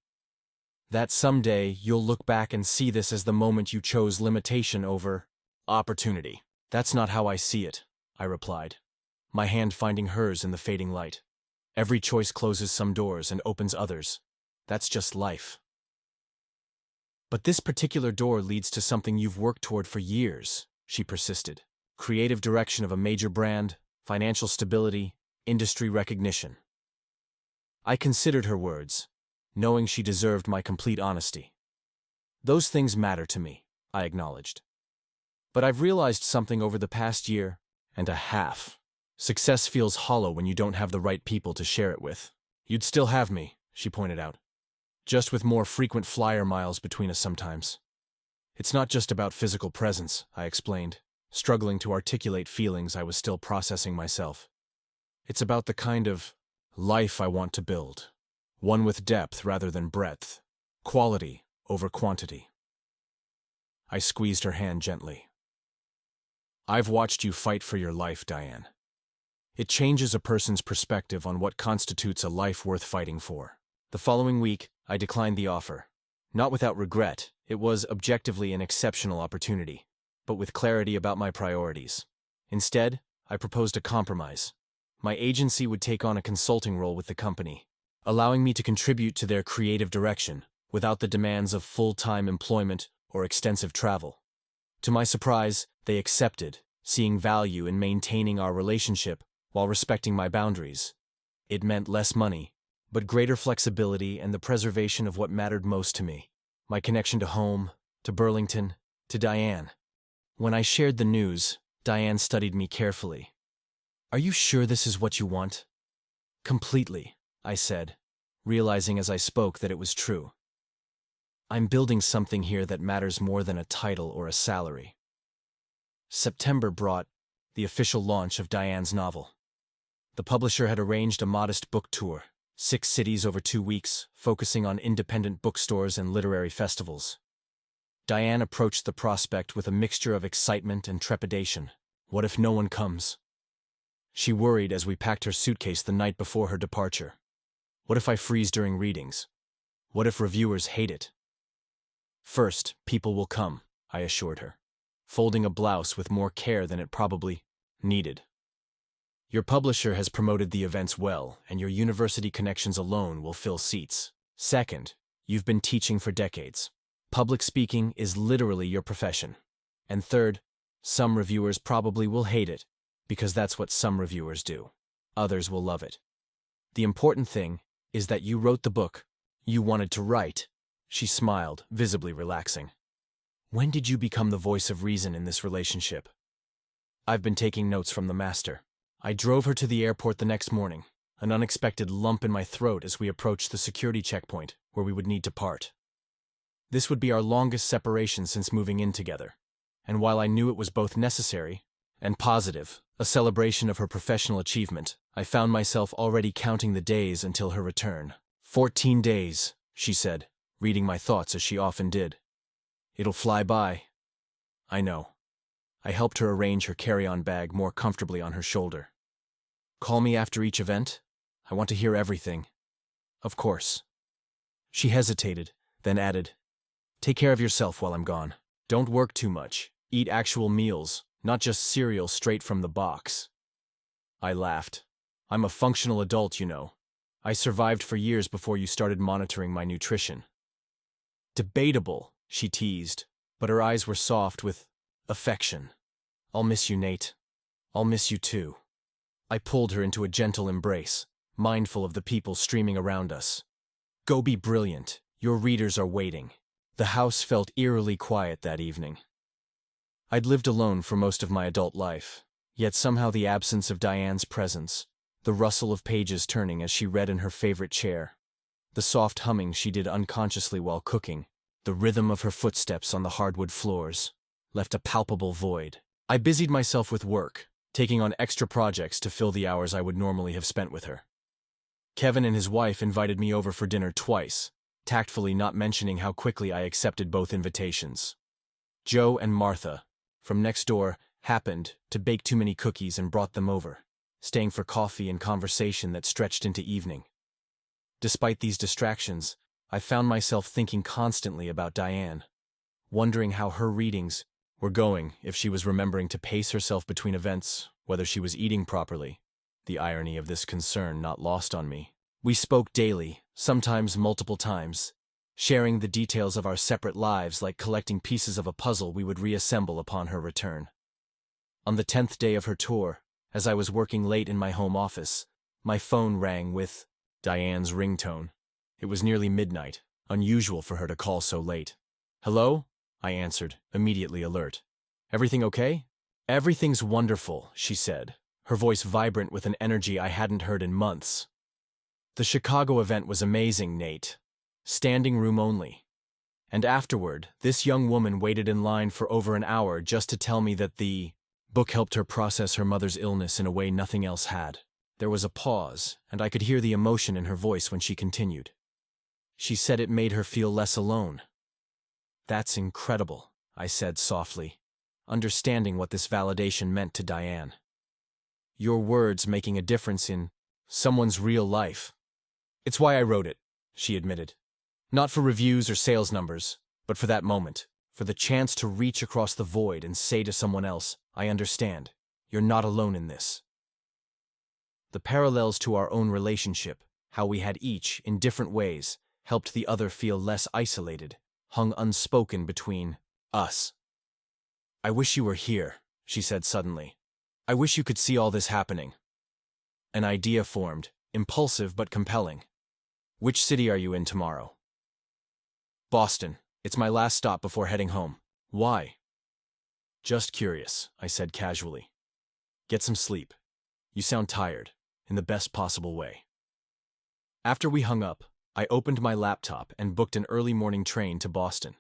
That someday you'll look back and see this as the moment you chose limitation over opportunity. That's not how I see it, I replied, my hand finding hers in the fading light. Every choice closes some doors and opens others. That's just life. But this particular door leads to something you've worked toward for years, she persisted. Creative direction of a major brand, financial stability, industry recognition. I considered her words, knowing she deserved my complete honesty. Those things matter to me, I acknowledged. But I've realized something over the past year and a half. Success feels hollow when you don't have the right people to share it with. You'd still have me, she pointed out. Just with more frequent flyer miles between us sometimes. It's not just about physical presence, I explained, struggling to articulate feelings I was still processing myself. It's about the kind of life I want to build. One with depth rather than breadth. Quality over quantity. I squeezed her hand gently. I've watched you fight for your life, Diane. It changes a person's perspective on what constitutes a life worth fighting for. The following week, I declined the offer. Not without regret, it was objectively an exceptional opportunity, but with clarity about my priorities. Instead, I proposed a compromise. My agency would take on a consulting role with the company, allowing me to contribute to their creative direction without the demands of full-time employment or extensive travel. To my surprise, they accepted, seeing value in maintaining our relationship while respecting my boundaries. It meant less money, but greater flexibility and the preservation of what mattered most to me. My connection to home, to Burlington, to Diane. When I shared the news, Diane studied me carefully. Are you sure this is what you want? Completely, I said, realizing as I spoke that it was true. I'm building something here that matters more than a title or a salary. September brought the official launch of Diane's novel. The publisher had arranged a modest book tour, 6 cities over 2 weeks, focusing on independent bookstores and literary festivals. Diane approached the prospect with a mixture of excitement and trepidation. What if no one comes? She worried as we packed her suitcase the night before her departure. What if I freeze during readings? What if reviewers hate it? First, people will come, I assured her, folding a blouse with more care than it probably needed. Your publisher has promoted the events well, and your university connections alone will fill seats. Second, you've been teaching for decades. Public speaking is literally your profession. And third, some reviewers probably will hate it, because that's what some reviewers do. Others will love it. The important thing is that you wrote the book you wanted to write, She smiled, visibly relaxing. When did you become the voice of reason in this relationship? I've been taking notes from the master. I drove her to the airport the next morning, an unexpected lump in my throat as we approached the security checkpoint where we would need to part. This would be our longest separation since moving in together, and while I knew it was both necessary and positive, a celebration of her professional achievement, I found myself already counting the days until her return. 14 days, she said, reading my thoughts as she often did. It'll fly by. I know. I helped her arrange her carry-on bag more comfortably on her shoulder. Call me after each event. I want to hear everything. Of course. She hesitated, then added, Take care of yourself while I'm gone. Don't work too much. Eat actual meals, not just cereal straight from the box. I laughed. I'm a functional adult, you know. I survived for years before you started monitoring my nutrition. Debatable, she teased, but her eyes were soft with affection. I'll miss you, Nate. I'll miss you too. I pulled her into a gentle embrace, mindful of the people streaming around us. Go be brilliant. Your readers are waiting. The house felt eerily quiet that evening. I'd lived alone for most of my adult life, yet somehow the absence of Diane's presence, the rustle of pages turning as she read in her favorite chair, the soft humming she did unconsciously while cooking, the rhythm of her footsteps on the hardwood floors, left a palpable void. I busied myself with work, taking on extra projects to fill the hours I would normally have spent with her. Kevin and his wife invited me over for dinner twice, tactfully not mentioning how quickly I accepted both invitations. Joe and Martha, from next door, happened to bake too many cookies and brought them over, staying for coffee and conversation that stretched into evening. Despite these distractions, I found myself thinking constantly about Diane, wondering how her readings were going, if she was remembering to pace herself between events, whether she was eating properly. The irony of this concern not lost on me. We spoke daily, sometimes multiple times, sharing the details of our separate lives like collecting pieces of a puzzle we would reassemble upon her return. On the 10th day of her tour, as I was working late in my home office, my phone rang with Diane's ringtone. It was nearly midnight, unusual for her to call so late. Hello? I answered, immediately alert. Everything okay? Everything's wonderful, she said, her voice vibrant with an energy I hadn't heard in months. The Chicago event was amazing, Nate. Standing room only. And afterward, this young woman waited in line for over an hour just to tell me that the book helped her process her mother's illness in a way nothing else had. There was a pause, and I could hear the emotion in her voice when she continued. She said it made her feel less alone. That's incredible, I said softly, understanding what this validation meant to Diane. Your words making a difference in someone's real life. It's why I wrote it, she admitted. Not for reviews or sales numbers, but for that moment, for the chance to reach across the void and say to someone else, I understand, you're not alone in this. The parallels to our own relationship, how we had each, in different ways, helped the other feel less isolated, hung unspoken between us. I wish you were here, she said suddenly. I wish you could see all this happening. An idea formed, impulsive but compelling. Which city are you in tomorrow? Boston. It's my last stop before heading home. Why? Just curious, I said casually. Get some sleep. You sound tired, in the best possible way. After we hung up, I opened my laptop and booked an early morning train to Boston.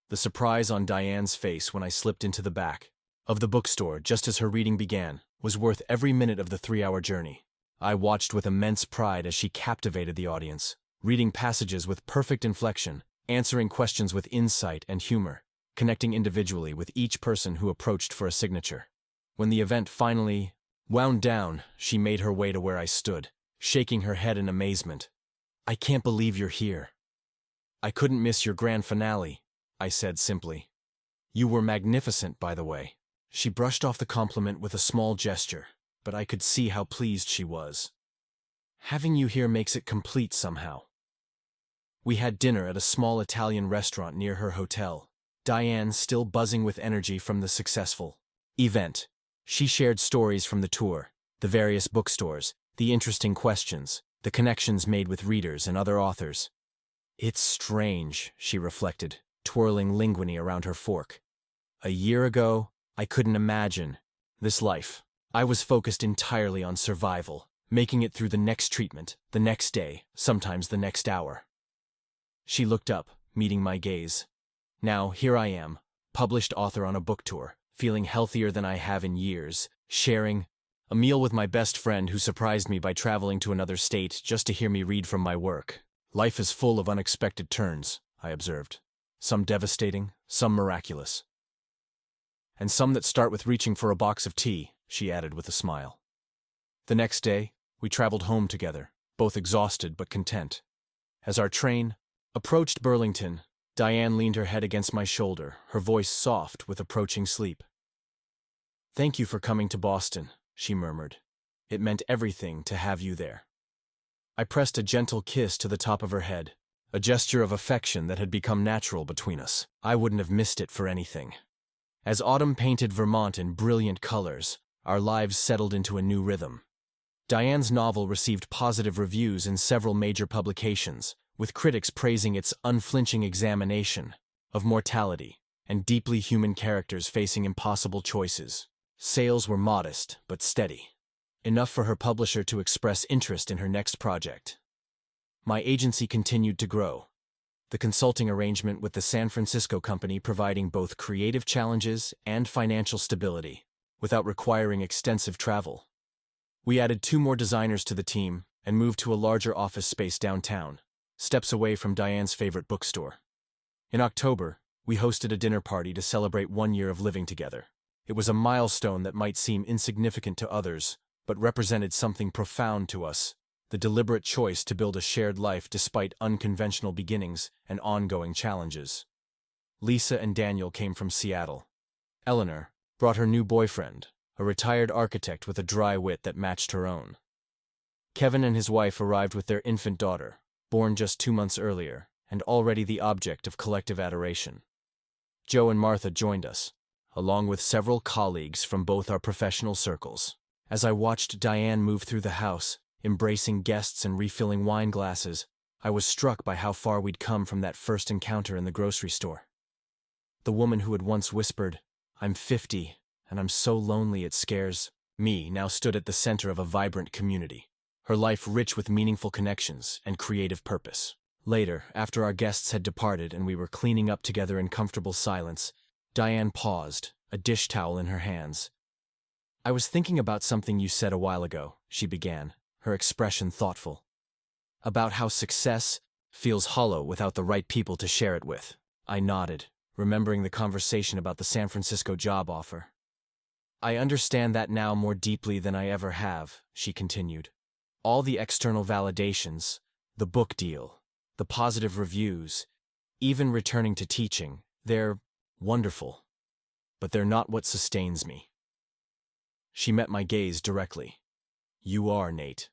The surprise on Diane's face when I slipped into the back of the bookstore just as her reading began was worth every minute of the 3-hour journey. I watched with immense pride as she captivated the audience, reading passages with perfect inflection, answering questions with insight and humor, connecting individually with each person who approached for a signature. When the event finally wound down, she made her way to where I stood, shaking her head in amazement. I can't believe you're here. I couldn't miss your grand finale, I said simply. You were magnificent, by the way. She brushed off the compliment with a small gesture, but I could see how pleased she was. Having you here makes it complete somehow. We had dinner at a small Italian restaurant near her hotel, Diane still buzzing with energy from the successful event. She shared stories from the tour, the various bookstores, the interesting questions, the connections made with readers and other authors. It's strange, she reflected, twirling linguine around her fork. A year ago, I couldn't imagine this life. I was focused entirely on survival, making it through the next treatment, the next day, sometimes the next hour. She looked up, meeting my gaze. Now, here I am, published author on a book tour, feeling healthier than I have in years, sharing a meal with my best friend who surprised me by traveling to another state just to hear me read from my work. Life is full of unexpected turns, I observed. Some devastating, some miraculous. And some that start with reaching for a box of tea, she added with a smile. The next day, we traveled home together, both exhausted but content. As our train approached Burlington, Diane leaned her head against my shoulder, her voice soft with approaching sleep. "Thank you for coming to Boston," she murmured. "It meant everything to have you there." I pressed a gentle kiss to the top of her head, a gesture of affection that had become natural between us. I wouldn't have missed it for anything. As autumn painted Vermont in brilliant colors, our lives settled into a new rhythm. Diane's novel received positive reviews in several major publications, with critics praising its unflinching examination of mortality and deeply human characters facing impossible choices. Sales were modest but steady, enough for her publisher to express interest in her next project. My agency continued to grow, the consulting arrangement with the San Francisco company providing both creative challenges and financial stability, without requiring extensive travel. We added 2 more designers to the team and moved to a larger office space downtown, steps away from Diane's favorite bookstore. In October, we hosted a dinner party to celebrate 1 year of living together. It was a milestone that might seem insignificant to others, but represented something profound to us, the deliberate choice to build a shared life despite unconventional beginnings and ongoing challenges. Lisa and Daniel came from Seattle. Eleanor brought her new boyfriend, a retired architect with a dry wit that matched her own. Kevin and his wife arrived with their infant daughter, born just 2 months earlier, and already the object of collective adoration. Joe and Martha joined us, along with several colleagues from both our professional circles. As I watched Diane move through the house, embracing guests and refilling wine glasses, I was struck by how far we'd come from that first encounter in the grocery store. The woman who had once whispered, "I'm 50, and I'm so lonely it scares me," now stood at the center of a vibrant community, her life rich with meaningful connections and creative purpose. Later, after our guests had departed and we were cleaning up together in comfortable silence, Diane paused, a dish towel in her hands. "I was thinking about something you said a while ago," she began, her expression thoughtful. "About how success feels hollow without the right people to share it with." I nodded, remembering the conversation about the San Francisco job offer. "I understand that now more deeply than I ever have," she continued. "All the external validations, the book deal, the positive reviews, even returning to teaching, they're wonderful, but they're not what sustains me." She met my gaze directly. "You are, Nate.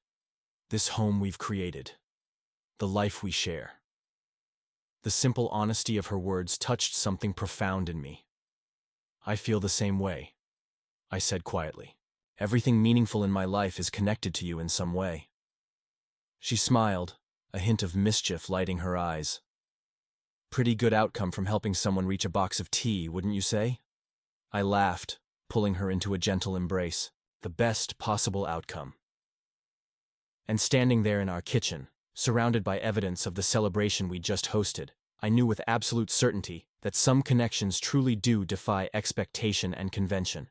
This home we've created. The life we share." The simple honesty of her words touched something profound in me. "I feel the same way," I said quietly. "Everything meaningful in my life is connected to you in some way." She smiled, a hint of mischief lighting her eyes. "Pretty good outcome from helping someone reach a box of tea, wouldn't you say?" I laughed, pulling her into a gentle embrace. "The best possible outcome." And standing there in our kitchen, surrounded by evidence of the celebration we'd just hosted, I knew with absolute certainty that some connections truly do defy expectation and convention.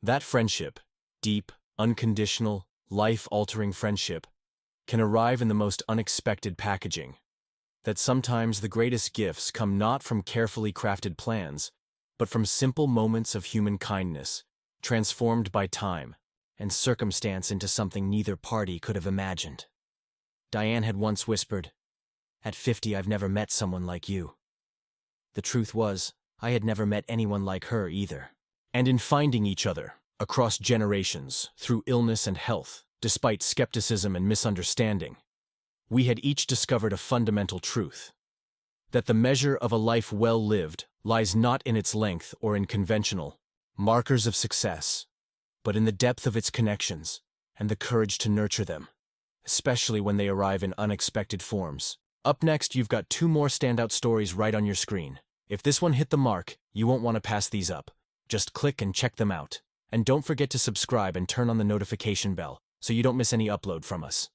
That friendship, deep, unconditional, life-altering friendship, can arrive in the most unexpected packaging. That sometimes the greatest gifts come not from carefully crafted plans, but from simple moments of human kindness, transformed by time and circumstance into something neither party could have imagined. Diane had once whispered, "At 50, I've never met someone like you." The truth was, I had never met anyone like her either. And in finding each other, across generations, through illness and health, despite skepticism and misunderstanding, we had each discovered a fundamental truth: that the measure of a life well lived lies not in its length or in conventional markers of success, but in the depth of its connections and the courage to nurture them, especially when they arrive in unexpected forms. Up next, you've got two more standout stories right on your screen. If this one hit the mark, you won't want to pass these up. Just click and check them out. And don't forget to subscribe and turn on the notification bell so you don't miss any upload from us.